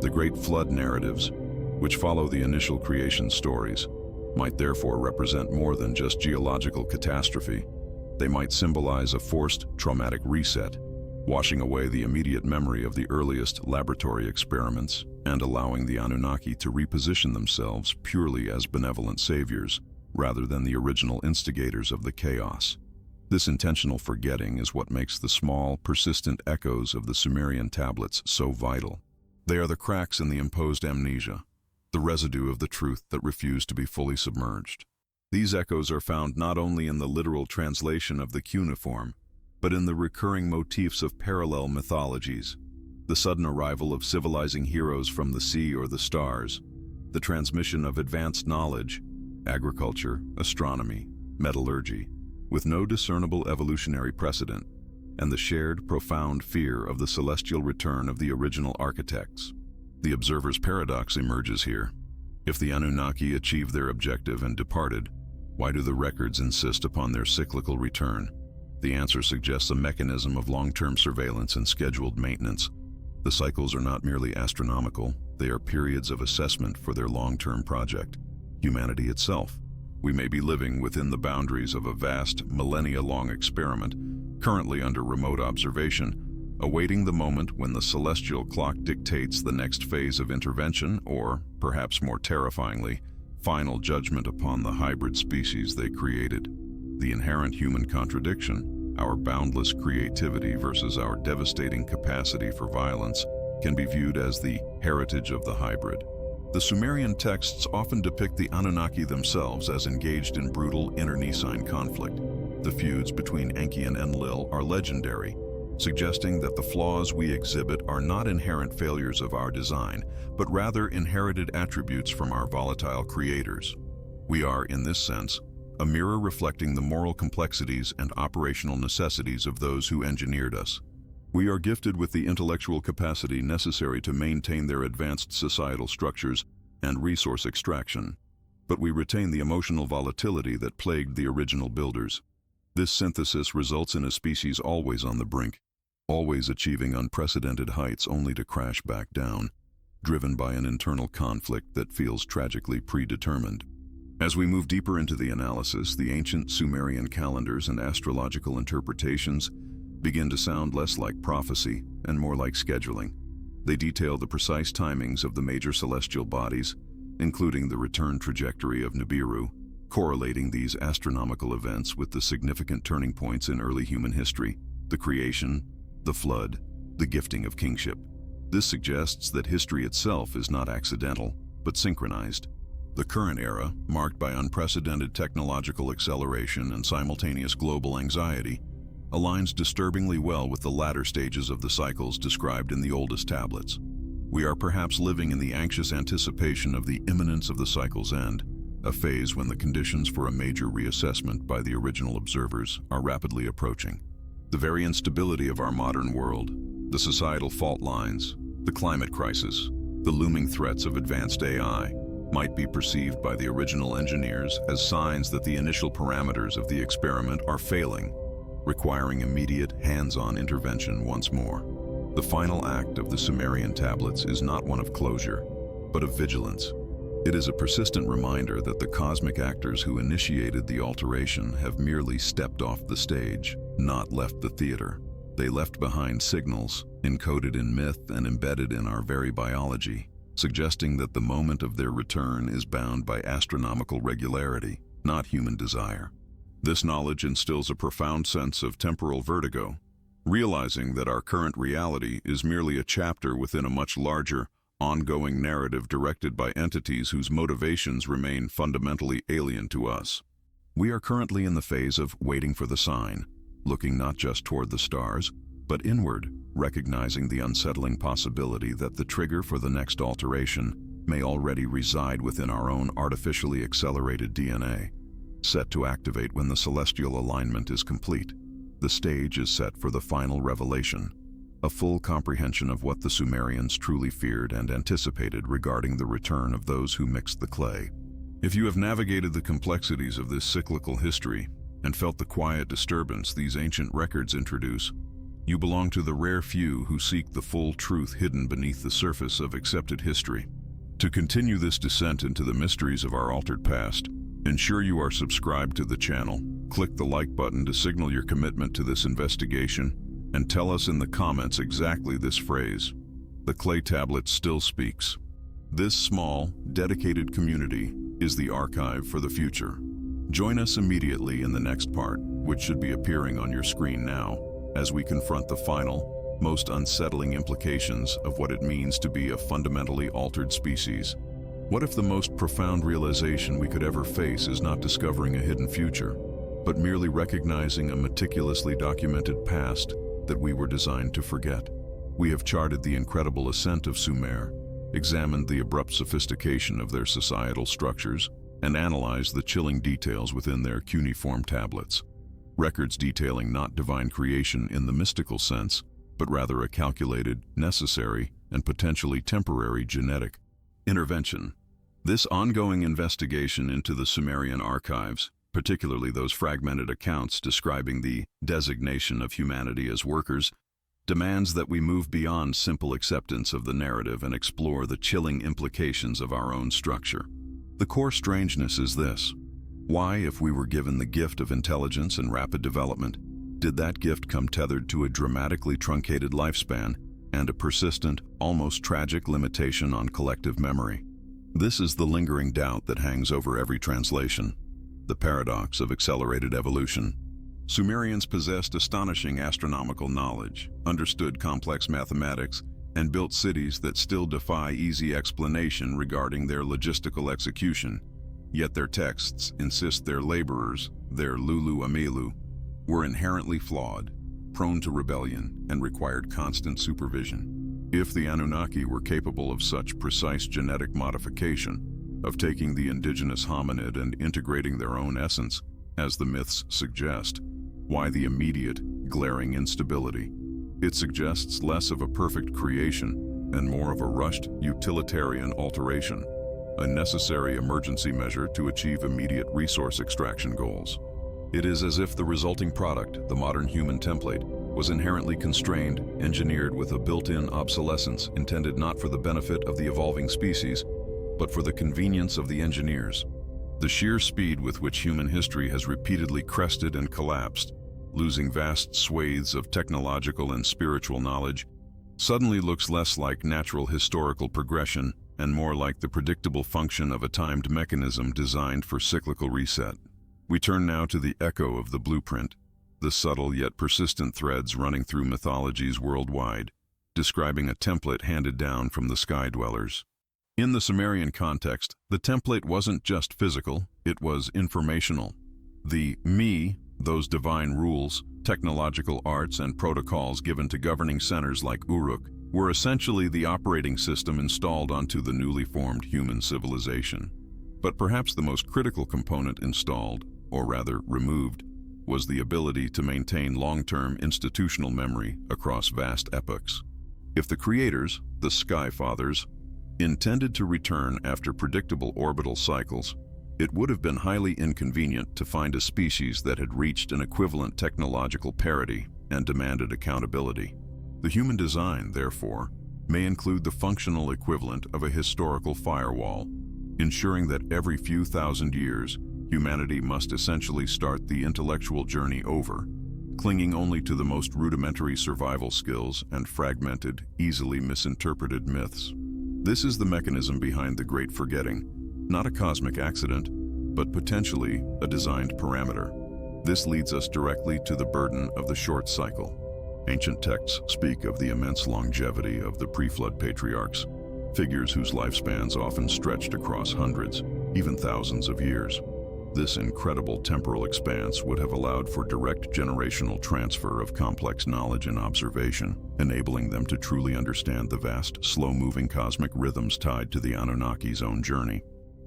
The Great Flood narratives, which follow the initial creation stories, might therefore represent more than just geological catastrophe. They might symbolize a forced, traumatic reset, washing away the immediate memory of the earliest laboratory experiments and allowing the Anunnaki to reposition themselves purely as benevolent saviors, rather than the original instigators of the chaos. This intentional forgetting is what makes the small, persistent echoes of the Sumerian tablets so vital. They are the cracks in the imposed amnesia, the residue of the truth that refused to be fully submerged. These echoes are found not only in the literal translation of the cuneiform, but in the recurring motifs of parallel mythologies, the sudden arrival of civilizing heroes from the sea or the stars, the transmission of advanced knowledge, agriculture, astronomy, metallurgy, with no discernible evolutionary precedent, and the shared, profound fear of the celestial return of the original architects. The observer's paradox emerges here. If the Anunnaki achieved their objective and departed, why do the records insist upon their cyclical return? The answer suggests a mechanism of long-term surveillance and scheduled maintenance. The cycles are not merely astronomical, they are periods of assessment for their long-term project, humanity itself. We may be living within the boundaries of a vast, millennia-long experiment, currently under remote observation, awaiting the moment when the celestial clock dictates the next phase of intervention or, perhaps more terrifyingly, final judgment upon the hybrid species they created. The inherent human contradiction, our boundless creativity versus our devastating capacity for violence, can be viewed as the heritage of the hybrid. The Sumerian texts often depict the Anunnaki themselves as engaged in brutal internecine conflict. The feuds between Enki and Enlil are legendary, suggesting that the flaws we exhibit are not inherent failures of our design, but rather inherited attributes from our volatile creators. We are, in this sense, a mirror reflecting the moral complexities and operational necessities of those who engineered us. We are gifted with the intellectual capacity necessary to maintain their advanced societal structures and resource extraction, but we retain the emotional volatility that plagued the original builders. This synthesis results in a species always on the brink, always achieving unprecedented heights only to crash back down, driven by an internal conflict that feels tragically predetermined. As we move deeper into the analysis, the ancient Sumerian calendars and astrological interpretations begin to sound less like prophecy and more like scheduling. They detail the precise timings of the major celestial bodies, including the return trajectory of Nibiru, correlating these astronomical events with the significant turning points in early human history: the creation, the flood, the gifting of kingship. This suggests that history itself is not accidental, but synchronized. The current era, marked by unprecedented technological acceleration and simultaneous global anxiety, aligns disturbingly well with the latter stages of the cycles described in the oldest tablets. We are perhaps living in the anxious anticipation of the imminence of the cycle's end, a phase when the conditions for a major reassessment by the original observers are rapidly approaching. The very instability of our modern world, the societal fault lines, the climate crisis, the looming threats of advanced AI, might be perceived by the original engineers as signs that the initial parameters of the experiment are failing, requiring immediate, hands-on intervention once more. The final act of the Sumerian tablets is not one of closure, but of vigilance. It is a persistent reminder that the cosmic actors who initiated the alteration have merely stepped off the stage, not left the theater. They left behind signals, encoded in myth and embedded in our very biology, suggesting that the moment of their return is bound by astronomical regularity, not human desire. This knowledge instills a profound sense of temporal vertigo, realizing that our current reality is merely a chapter within a much larger, ongoing narrative directed by entities whose motivations remain fundamentally alien to us. We are currently in the phase of waiting for the sign, looking not just toward the stars, but inward, recognizing the unsettling possibility that the trigger for the next alteration may already reside within our own artificially accelerated DNA, set to activate when the celestial alignment is complete. The stage is set for the final revelation, a full comprehension of what the Sumerians truly feared and anticipated regarding the return of those who mixed the clay. If you have navigated the complexities of this cyclical history and felt the quiet disturbance these ancient records introduce, you belong to the rare few who seek the full truth hidden beneath the surface of accepted history. To continue this descent into the mysteries of our altered past, ensure you are subscribed to the channel, click the like button to signal your commitment to this investigation, and tell us in the comments exactly this phrase: the clay tablet still speaks. This small, dedicated community is the archive for the future. Join us immediately in the next part, which should be appearing on your screen now, as we confront the final, most unsettling implications of what it means to be a fundamentally altered species. What if the most profound realization we could ever face is not discovering a hidden future, but merely recognizing a meticulously documented past that we were designed to forget? We have charted the incredible ascent of Sumer, examined the abrupt sophistication of their societal structures, and analyzed the chilling details within their cuneiform tablets. Records detailing not divine creation in the mystical sense, but rather a calculated, necessary, and potentially temporary genetic intervention. This ongoing investigation into the Sumerian archives, particularly those fragmented accounts describing the designation of humanity as workers, demands that we move beyond simple acceptance of the narrative and explore the chilling implications of our own structure. The core strangeness is this: why, if we were given the gift of intelligence and rapid development, did that gift come tethered to a dramatically truncated lifespan and a persistent, almost tragic limitation on collective memory? This is the lingering doubt that hangs over every translation, the paradox of accelerated evolution. Sumerians possessed astonishing astronomical knowledge, understood complex mathematics, and built cities that still defy easy explanation regarding their logistical execution. Yet their texts insist their laborers, their Lulu Amelu, were inherently flawed, prone to rebellion, and required constant supervision. If the Anunnaki were capable of such precise genetic modification, of taking the indigenous hominid and integrating their own essence, as the myths suggest, why the immediate, glaring instability? It suggests less of a perfect creation and more of a rushed, utilitarian alteration, a necessary emergency measure to achieve immediate resource extraction goals. It is as if the resulting product, the modern human template, was inherently constrained, engineered with a built-in obsolescence intended not for the benefit of the evolving species, but for the convenience of the engineers. The sheer speed with which human history has repeatedly crested and collapsed, losing vast swathes of technological and spiritual knowledge, suddenly looks less like natural historical progression and more like the predictable function of a timed mechanism designed for cyclical reset. We turn now to the echo of the blueprint, the subtle yet persistent threads running through mythologies worldwide, describing a template handed down from the sky dwellers. In the Sumerian context, the template wasn't just physical, it was informational. The me, those divine rules, technological arts, and protocols given to governing centers like Uruk, were essentially the operating system installed onto the newly formed human civilization. But perhaps the most critical component installed, or rather removed, was the ability to maintain long-term institutional memory across vast epochs. If the creators, the Sky Fathers, intended to return after predictable orbital cycles, it would have been highly inconvenient to find a species that had reached an equivalent technological parity and demanded accountability. The human design, therefore, may include the functional equivalent of a historical firewall, ensuring that every few thousand years, humanity must essentially start the intellectual journey over, clinging only to the most rudimentary survival skills and fragmented, easily misinterpreted myths. This is the mechanism behind the Great Forgetting, not a cosmic accident, but potentially a designed parameter. This leads us directly to the burden of the short cycle. Ancient texts speak of the immense longevity of the pre-flood patriarchs, figures whose lifespans often stretched across hundreds, even thousands of years. This incredible temporal expanse would have allowed for direct generational transfer of complex knowledge and observation, enabling them to truly understand the vast, slow-moving cosmic rhythms tied to the Anunnaki's own journey.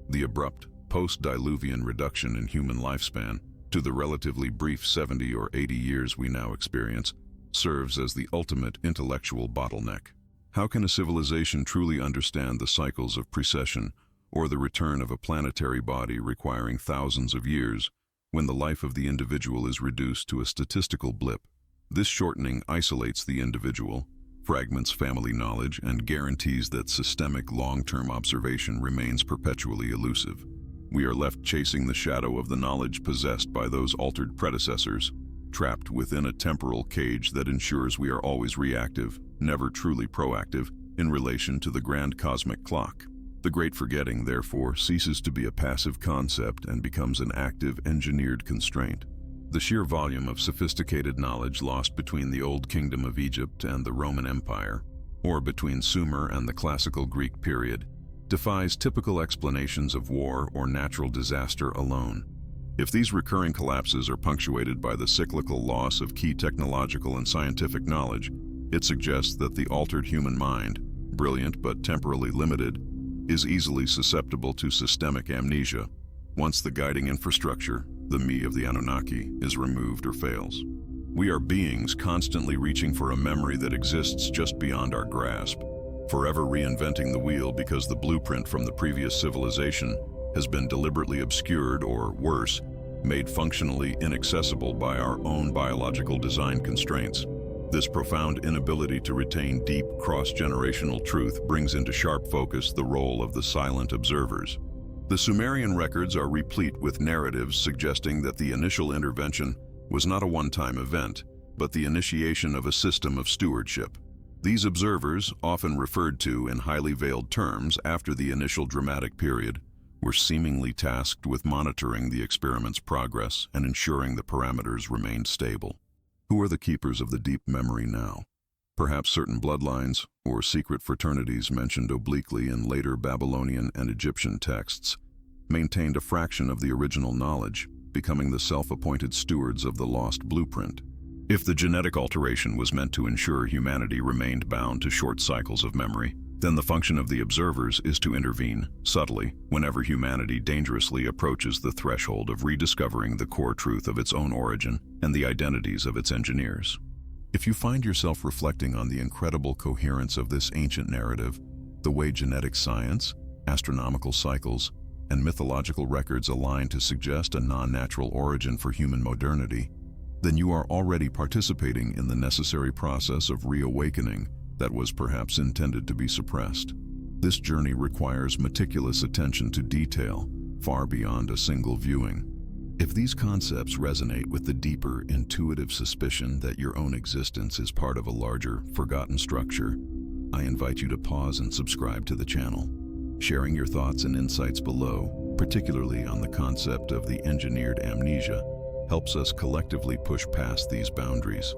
The abrupt, post-diluvian reduction in human lifespan to the relatively brief 70 or 80 years we now experience serves as the ultimate intellectual bottleneck. How can a civilization truly understand the cycles of precession or the return of a planetary body requiring thousands of years when the life of the individual is reduced to a statistical blip? This shortening isolates the individual, fragments family knowledge, and guarantees that systemic long-term observation remains perpetually elusive. We are left chasing the shadow of the knowledge possessed by those altered predecessors, trapped within a temporal cage that ensures we are always reactive, never truly proactive, in relation to the grand cosmic clock. The Great Forgetting, therefore, ceases to be a passive concept and becomes an active, engineered constraint. The sheer volume of sophisticated knowledge lost between the Old Kingdom of Egypt and the Roman Empire, or between Sumer and the classical Greek period, defies typical explanations of war or natural disaster alone. If these recurring collapses are punctuated by the cyclical loss of key technological and scientific knowledge, it suggests that the altered human mind, brilliant but temporally limited, is easily susceptible to systemic amnesia once the guiding infrastructure, the me of the Anunnaki, is removed or fails. We are beings constantly reaching for a memory that exists just beyond our grasp, forever reinventing the wheel because the blueprint from the previous civilization has been deliberately obscured or, worse, made functionally inaccessible by our own biological design constraints. This profound inability to retain deep, cross-generational truth brings into sharp focus the role of the silent observers. The Sumerian records are replete with narratives suggesting that the initial intervention was not a one-time event, but the initiation of a system of stewardship. These observers, often referred to in highly veiled terms after the initial dramatic period, were seemingly tasked with monitoring the experiment's progress and ensuring the parameters remained stable. Who are the keepers of the deep memory now? Perhaps certain bloodlines or secret fraternities mentioned obliquely in later Babylonian and Egyptian texts maintained a fraction of the original knowledge, becoming the self-appointed stewards of the lost blueprint. If the genetic alteration was meant to ensure humanity remained bound to short cycles of memory, then the function of the observers is to intervene, subtly, whenever humanity dangerously approaches the threshold of rediscovering the core truth of its own origin and the identities of its engineers. If you find yourself reflecting on the incredible coherence of this ancient narrative, the way genetic science, astronomical cycles, and mythological records align to suggest a non-natural origin for human modernity, then you are already participating in the necessary process of reawakening that was perhaps intended to be suppressed. This journey requires meticulous attention to detail, far beyond a single viewing. If these concepts resonate with the deeper, intuitive suspicion that your own existence is part of a larger, forgotten structure, I invite you to pause and subscribe to the channel, sharing your thoughts and insights below, particularly on the concept of the engineered amnesia, helps us collectively push past these boundaries.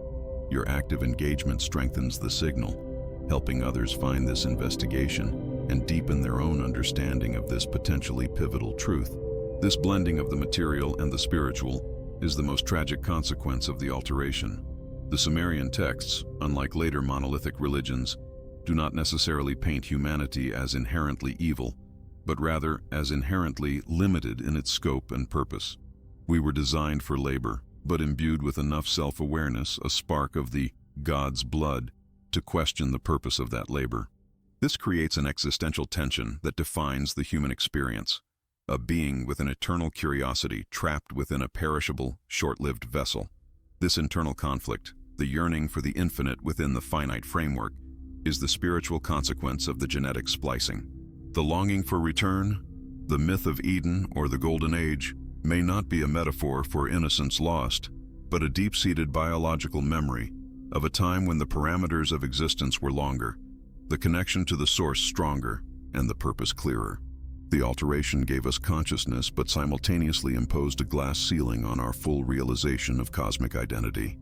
Your active engagement strengthens the signal, helping others find this investigation and deepen their own understanding of this potentially pivotal truth. This blending of the material and the spiritual is the most tragic consequence of the alteration. The Sumerian texts, unlike later monolithic religions, do not necessarily paint humanity as inherently evil, but rather as inherently limited in its scope and purpose. We were designed for labor, but imbued with enough self-awareness, a spark of the God's blood, to question the purpose of that labor. This creates an existential tension that defines the human experience. A being with an eternal curiosity trapped within a perishable, short-lived vessel. This internal conflict, the yearning for the infinite within the finite framework, is the spiritual consequence of the genetic splicing. The longing for return, the myth of Eden or the Golden Age, may not be a metaphor for innocence lost, but a deep-seated biological memory of a time when the parameters of existence were longer, the connection to the source stronger, and the purpose clearer. The alteration gave us consciousness but simultaneously imposed a glass ceiling on our full realization of cosmic identity.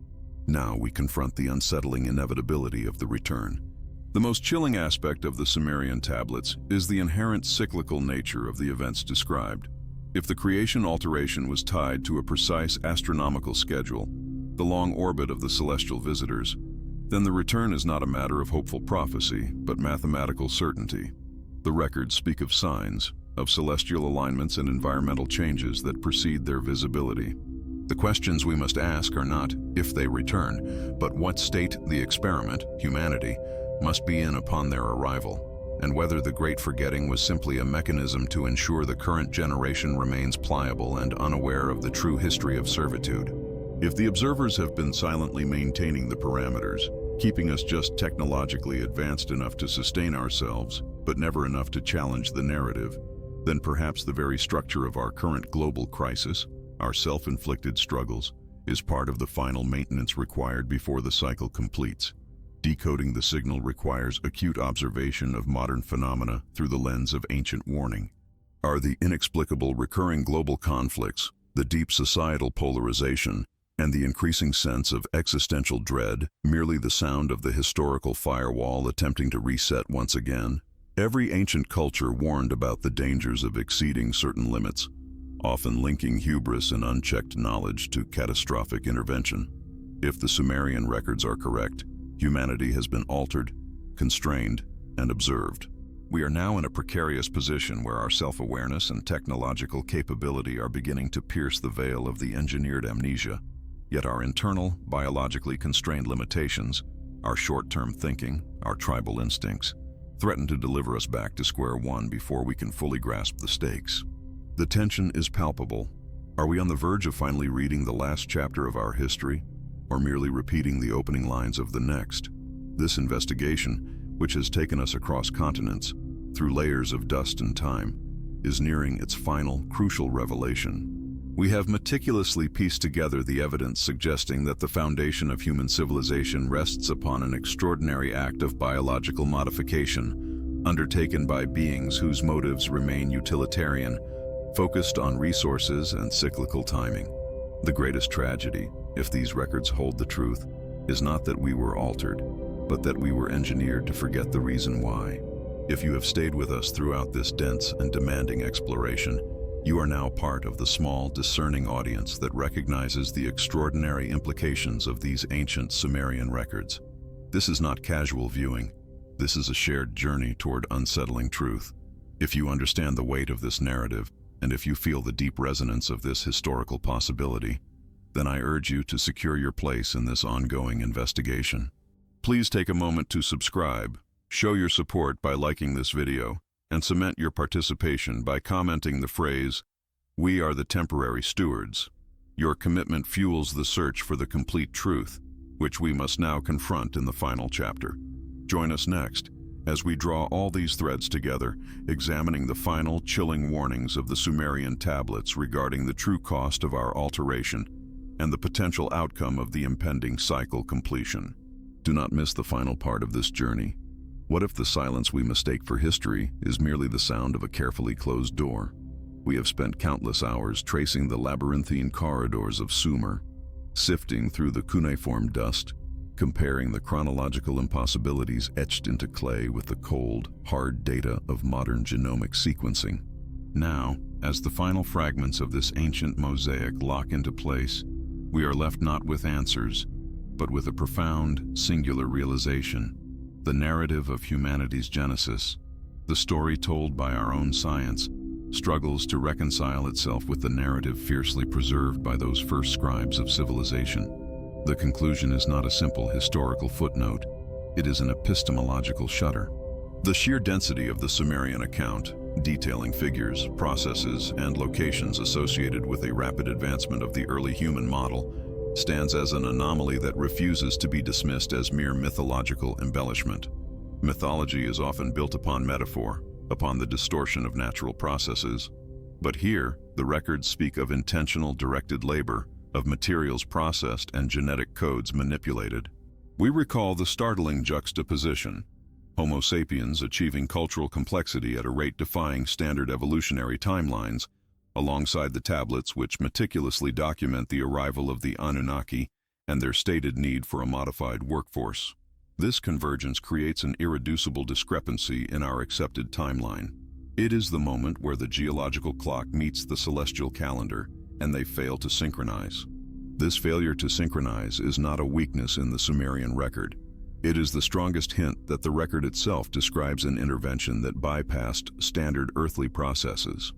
Now we confront the unsettling inevitability of the return. The most chilling aspect of the Sumerian tablets is the inherent cyclical nature of the events described. If the creation alteration was tied to a precise astronomical schedule, the long orbit of the celestial visitors, then the return is not a matter of hopeful prophecy, but mathematical certainty. The records speak of signs, of celestial alignments and environmental changes that precede their visibility. The questions we must ask are not if they return, but what state the experiment, humanity, must be in upon their arrival, and whether the Great Forgetting was simply a mechanism to ensure the current generation remains pliable and unaware of the true history of servitude. If the observers have been silently maintaining the parameters, keeping us just technologically advanced enough to sustain ourselves, but never enough to challenge the narrative, then perhaps the very structure of our current global crisis, our self-inflicted struggles, is part of the final maintenance required before the cycle completes. Decoding the signal requires acute observation of modern phenomena through the lens of ancient warning. Are the inexplicable recurring global conflicts, the deep societal polarization, and the increasing sense of existential dread merely the sound of the historical firewall attempting to reset once again? Every ancient culture warned about the dangers of exceeding certain limits, often linking hubris and unchecked knowledge to catastrophic intervention. If the Sumerian records are correct, humanity has been altered, constrained, and observed. We are now in a precarious position where our self-awareness and technological capability are beginning to pierce the veil of the engineered amnesia. Yet our internal, biologically constrained limitations, our short-term thinking, our tribal instincts, threaten to deliver us back to square one before we can fully grasp the stakes. The tension is palpable. Are we on the verge of finally reading the last chapter of our history, or merely repeating the opening lines of the next? This investigation, which has taken us across continents, through layers of dust and time, is nearing its final, crucial revelation. We have meticulously pieced together the evidence suggesting that the foundation of human civilization rests upon an extraordinary act of biological modification, undertaken by beings whose motives remain utilitarian, focused on resources and cyclical timing. The greatest tragedy, if these records hold the truth, is not that we were altered, but that we were engineered to forget the reason why. If you have stayed with us throughout this dense and demanding exploration, you are now part of the small, discerning audience that recognizes the extraordinary implications of these ancient Sumerian records. This is not casual viewing. This is a shared journey toward unsettling truth. If you understand the weight of this narrative, and if you feel the deep resonance of this historical possibility, then I urge you to secure your place in this ongoing investigation. Please take a moment to subscribe, show your support by liking this video, and cement your participation by commenting the phrase, "We are the temporary stewards." Your commitment fuels the search for the complete truth, which we must now confront in the final chapter. Join us next as we draw all these threads together, examining the final chilling warnings of the Sumerian tablets regarding the true cost of our alteration and the potential outcome of the impending cycle completion. Do not miss the final part of this journey. What if the silence we mistake for history is merely the sound of a carefully closed door? We have spent countless hours tracing the labyrinthine corridors of Sumer, sifting through the cuneiform dust, comparing the chronological impossibilities etched into clay with the cold, hard data of modern genomic sequencing. Now, as the final fragments of this ancient mosaic lock into place, we are left not with answers, but with a profound, singular realization: the narrative of humanity's genesis, the story told by our own science, struggles to reconcile itself with the narrative fiercely preserved by those first scribes of civilization. The conclusion is not a simple historical footnote, it is an epistemological shudder. The sheer density of the Sumerian account, detailing figures, processes, and locations associated with a rapid advancement of the early human model, stands as an anomaly that refuses to be dismissed as mere mythological embellishment. Mythology is often built upon metaphor, upon the distortion of natural processes. But here, the records speak of intentional directed labor, of materials processed and genetic codes manipulated. We recall the startling juxtaposition: Homo sapiens achieving cultural complexity at a rate defying standard evolutionary timelines, alongside the tablets which meticulously document the arrival of the Anunnaki and their stated need for a modified workforce. This convergence creates an irreducible discrepancy in our accepted timeline. It is the moment where the geological clock meets the celestial calendar, and they fail to synchronize. This failure to synchronize is not a weakness in the Sumerian record. It is the strongest hint that the record itself describes an intervention that bypassed standard earthly processes.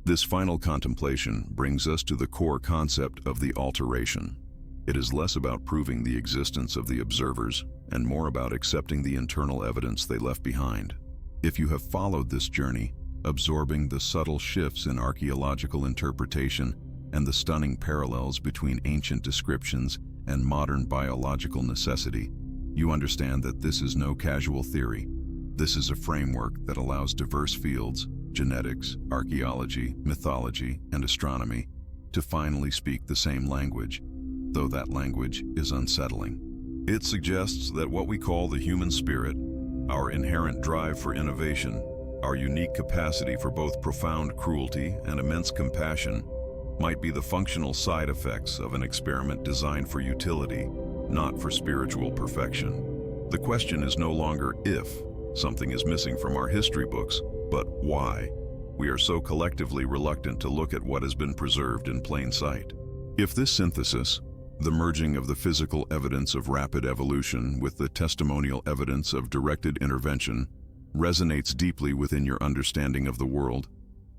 This final contemplation brings us to the core concept of the alteration. It is less about proving the existence of the observers and more about accepting the internal evidence they left behind. If you have followed this journey, absorbing the subtle shifts in archaeological interpretation and the stunning parallels between ancient descriptions and modern biological necessity, you understand that this is no casual theory. This is a framework that allows diverse fields, genetics, archaeology, mythology, and astronomy, to finally speak the same language, though that language is unsettling. It suggests that what we call the human spirit, our inherent drive for innovation, our unique capacity for both profound cruelty and immense compassion, might be the functional side effects of an experiment designed for utility, not for spiritual perfection. The question is no longer if something is missing from our history books, but why. We are so collectively reluctant to look at what has been preserved in plain sight. If this synthesis, the merging of the physical evidence of rapid evolution with the testimonial evidence of directed intervention, resonates deeply within your understanding of the world,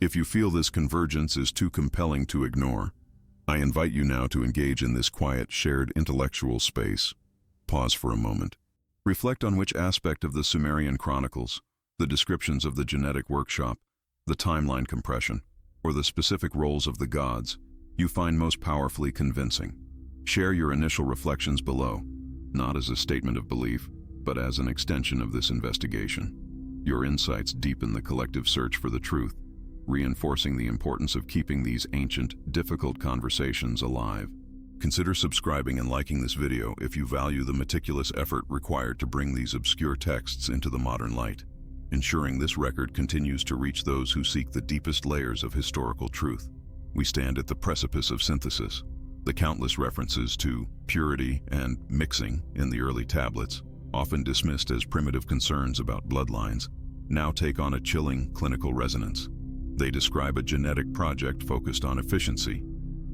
if you feel this convergence is too compelling to ignore, I invite you now to engage in this quiet, shared intellectual space. Pause for a moment. Reflect on which aspect of the Sumerian chronicles, the descriptions of the genetic workshop, the timeline compression, or the specific roles of the gods, you find most powerfully convincing. Share your initial reflections below, not as a statement of belief, but as an extension of this investigation. Your insights deepen the collective search for the truth, reinforcing the importance of keeping these ancient, difficult conversations alive. Consider subscribing and liking this video if you value the meticulous effort required to bring these obscure texts into the modern light, ensuring this record continues to reach those who seek the deepest layers of historical truth. We stand at the precipice of synthesis. The countless references to purity and mixing in the early tablets, often dismissed as primitive concerns about bloodlines, now take on a chilling clinical resonance. They describe a genetic project focused on efficiency.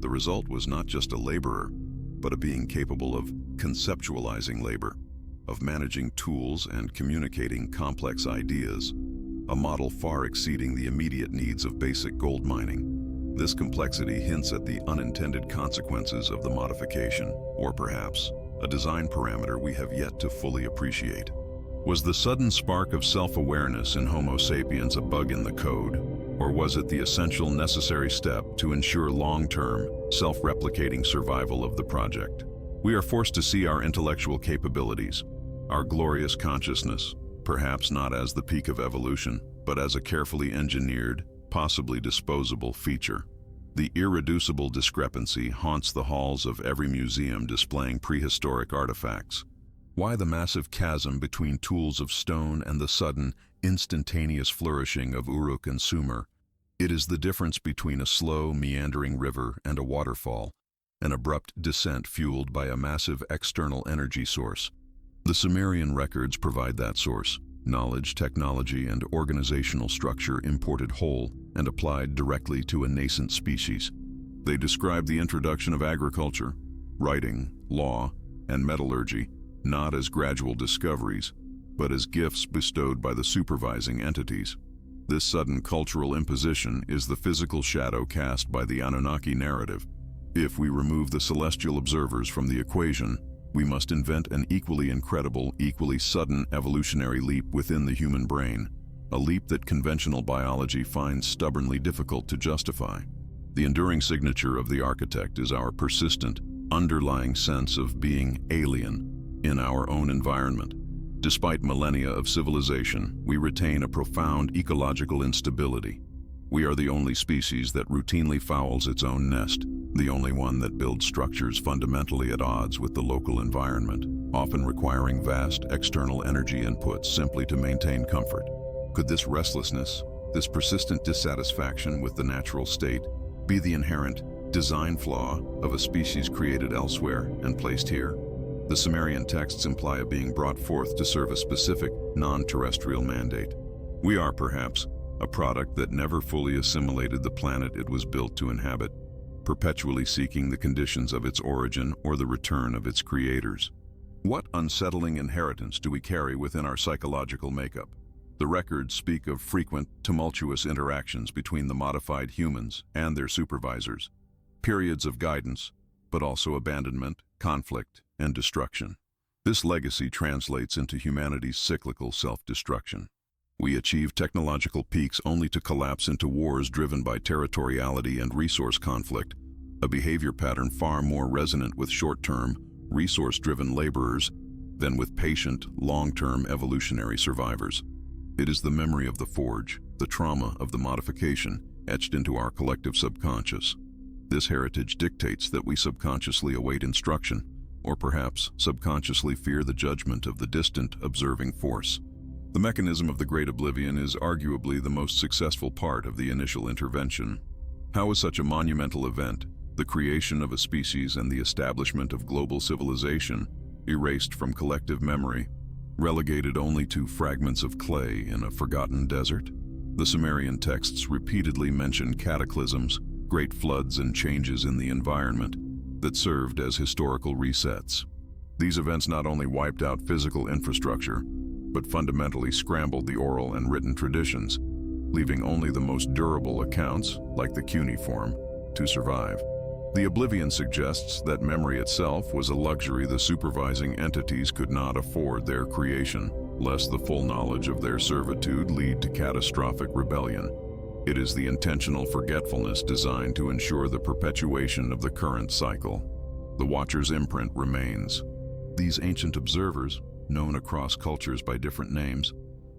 The result was not just a laborer, but a being capable of conceptualizing labor, of managing tools and communicating complex ideas, a model far exceeding the immediate needs of basic gold mining. This complexity hints at the unintended consequences of the modification, or perhaps a design parameter we have yet to fully appreciate. Was the sudden spark of self-awareness in Homo sapiens a bug in the code, or was it the essential necessary step to ensure long-term, self-replicating survival of the project? We are forced to see our intellectual capabilities, our glorious consciousness, perhaps not as the peak of evolution, but as a carefully engineered, possibly disposable feature. The irreducible discrepancy haunts the halls of every museum displaying prehistoric artifacts. Why the massive chasm between tools of stone and the sudden, instantaneous flourishing of Uruk and Sumer? It is the difference between a slow, meandering river and a waterfall, an abrupt descent fueled by a massive external energy source. The Sumerian records provide that source: knowledge, technology, and organizational structure imported whole and applied directly to a nascent species. They describe the introduction of agriculture, writing, law, and metallurgy not as gradual discoveries, but as gifts bestowed by the supervising entities. This sudden cultural imposition is the physical shadow cast by the Anunnaki narrative. If we remove the celestial observers from the equation, we must invent an equally incredible, equally sudden evolutionary leap within the human brain, a leap that conventional biology finds stubbornly difficult to justify. The enduring signature of the architect is our persistent, underlying sense of being alien in our own environment. Despite millennia of civilization, we retain a profound ecological instability. We are the only species that routinely fouls its own nest, the only one that builds structures fundamentally at odds with the local environment, often requiring vast external energy inputs simply to maintain comfort. Could this restlessness, this persistent dissatisfaction with the natural state, be the inherent design flaw of a species created elsewhere and placed here? The Sumerian texts imply a being brought forth to serve a specific, non-terrestrial mandate. We are, perhaps, a product that never fully assimilated the planet it was built to inhabit, perpetually seeking the conditions of its origin or the return of its creators. What unsettling inheritance do we carry within our psychological makeup? The records speak of frequent, tumultuous interactions between the modified humans and their supervisors, periods of guidance, but also abandonment, conflict, and destruction. This legacy translates into humanity's cyclical self-destruction. We achieve technological peaks only to collapse into wars driven by territoriality and resource conflict, a behavior pattern far more resonant with short-term, resource-driven laborers than with patient, long-term evolutionary survivors. It is the memory of the forge, the trauma of the modification, etched into our collective subconscious. This heritage dictates that we subconsciously await instruction, or perhaps subconsciously fear the judgment of the distant, observing force. The mechanism of the Great Oblivion is arguably the most successful part of the initial intervention. How is such a monumental event, the creation of a species and the establishment of global civilization, erased from collective memory, relegated only to fragments of clay in a forgotten desert? The Sumerian texts repeatedly mention cataclysms, great floods, and changes in the environment that served as historical resets. These events not only wiped out physical infrastructure, but fundamentally scrambled the oral and written traditions, leaving only the most durable accounts, like the cuneiform, to survive. The oblivion suggests that memory itself was a luxury the supervising entities could not afford their creation, lest the full knowledge of their servitude lead to catastrophic rebellion. It is the intentional forgetfulness designed to ensure the perpetuation of the current cycle. The Watcher's imprint remains. These ancient observers, known across cultures by different names,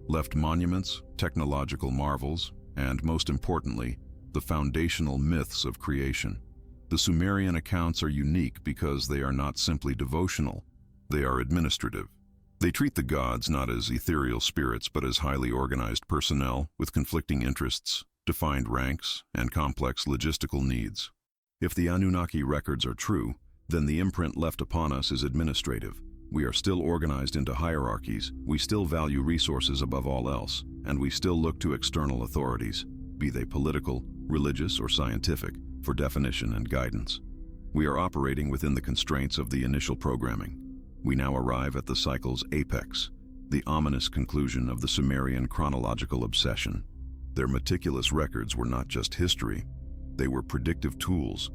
left monuments, technological marvels, and, most importantly, the foundational myths of creation. The Sumerian accounts are unique because they are not simply devotional, they are administrative. They treat the gods not as ethereal spirits but as highly organized personnel with conflicting interests, defined ranks, and complex logistical needs. If the Anunnaki records are true, then the imprint left upon us is administrative. We are still organized into hierarchies, we still value resources above all else, and we still look to external authorities, be they political, religious, or scientific, for definition and guidance. We are operating within the constraints of the initial programming. We now arrive at the cycle's apex, the ominous conclusion of the Sumerian chronological obsession. Their meticulous records were not just history, They were predictive tools,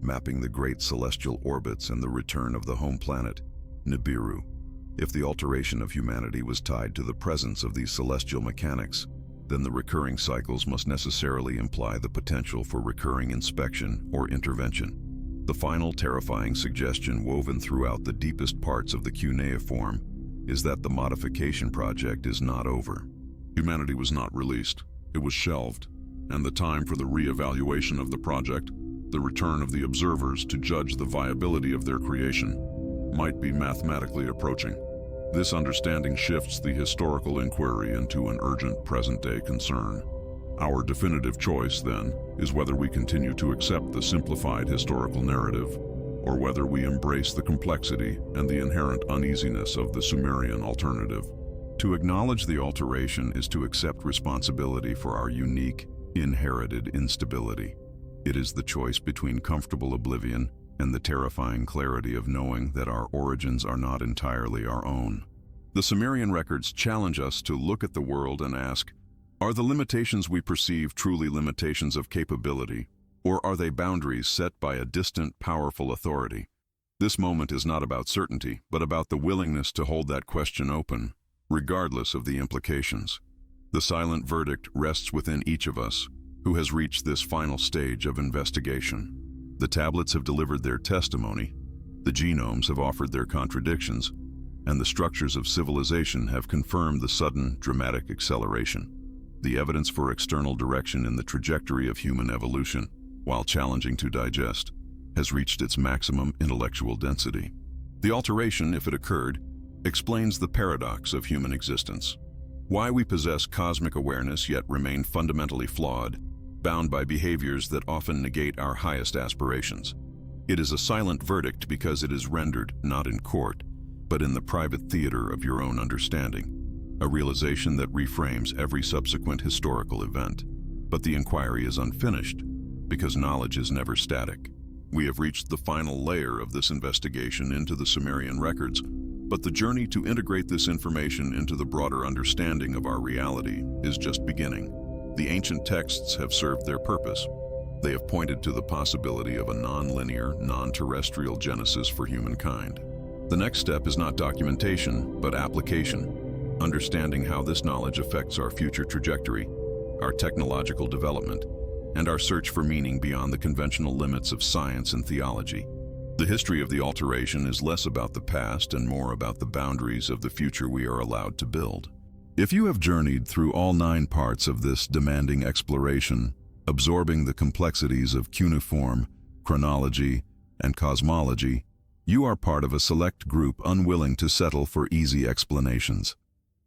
mapping the great celestial orbits and the return of the home planet, Nibiru. If the alteration of humanity was tied to the presence of these celestial mechanics, then the recurring cycles must necessarily imply the potential for recurring inspection or intervention. The final terrifying suggestion woven throughout the deepest parts of the cuneiform is that the modification project is not over. Humanity was not released, it was shelved, and the time for the re-evaluation of the project, the return of the observers to judge the viability of their creation, might be mathematically approaching. This understanding shifts the historical inquiry into an urgent present-day concern. Our definitive choice, then, is whether we continue to accept the simplified historical narrative, or whether we embrace the complexity and the inherent uneasiness of the Sumerian alternative. To acknowledge the alteration is to accept responsibility for our unique, inherited instability. It is the choice between comfortable oblivion and the terrifying clarity of knowing that our origins are not entirely our own. The Sumerian records challenge us to look at the world and ask, are the limitations we perceive truly limitations of capability, or are they boundaries set by a distant, powerful authority? This moment is not about certainty, but about the willingness to hold that question open, regardless of the implications. The silent verdict rests within each of us, who has reached this final stage of investigation. The tablets have delivered their testimony, the genomes have offered their contradictions, and the structures of civilization have confirmed the sudden, dramatic acceleration. The evidence for external direction in the trajectory of human evolution, while challenging to digest, has reached its maximum intellectual density. The alteration, if it occurred, explains the paradox of human existence. Why we possess cosmic awareness yet remain fundamentally flawed, bound by behaviors that often negate our highest aspirations. It is a silent verdict because it is rendered not in court, but in the private theater of your own understanding, a realization that reframes every subsequent historical event. But the inquiry is unfinished, because knowledge is never static. We have reached the final layer of this investigation into the Sumerian records, but the journey to integrate this information into the broader understanding of our reality is just beginning. The ancient texts have served their purpose. They have pointed to the possibility of a non-linear, non-terrestrial genesis for humankind. The next step is not documentation, but application, understanding how this knowledge affects our future trajectory, our technological development, and our search for meaning beyond the conventional limits of science and theology. The history of the alteration is less about the past and more about the boundaries of the future we are allowed to build. If you have journeyed through all 9 parts of this demanding exploration, absorbing the complexities of cuneiform, chronology, and cosmology, you are part of a select group unwilling to settle for easy explanations.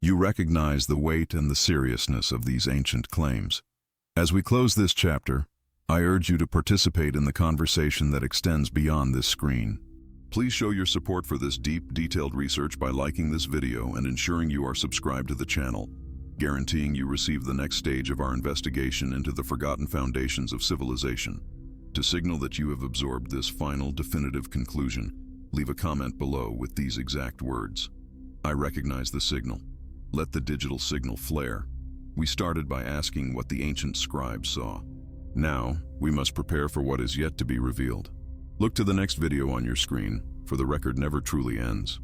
You recognize the weight and the seriousness of these ancient claims. As we close this chapter, I urge you to participate in the conversation that extends beyond this screen. Please show your support for this deep, detailed research by liking this video and ensuring you are subscribed to the channel, guaranteeing you receive the next stage of our investigation into the forgotten foundations of civilization. To signal that you have absorbed this final, definitive conclusion, leave a comment below with these exact words. I recognize the signal. Let the digital signal flare. We started by asking what the ancient scribes saw. Now, we must prepare for what is yet to be revealed. Look to the next video on your screen, for the record never truly ends.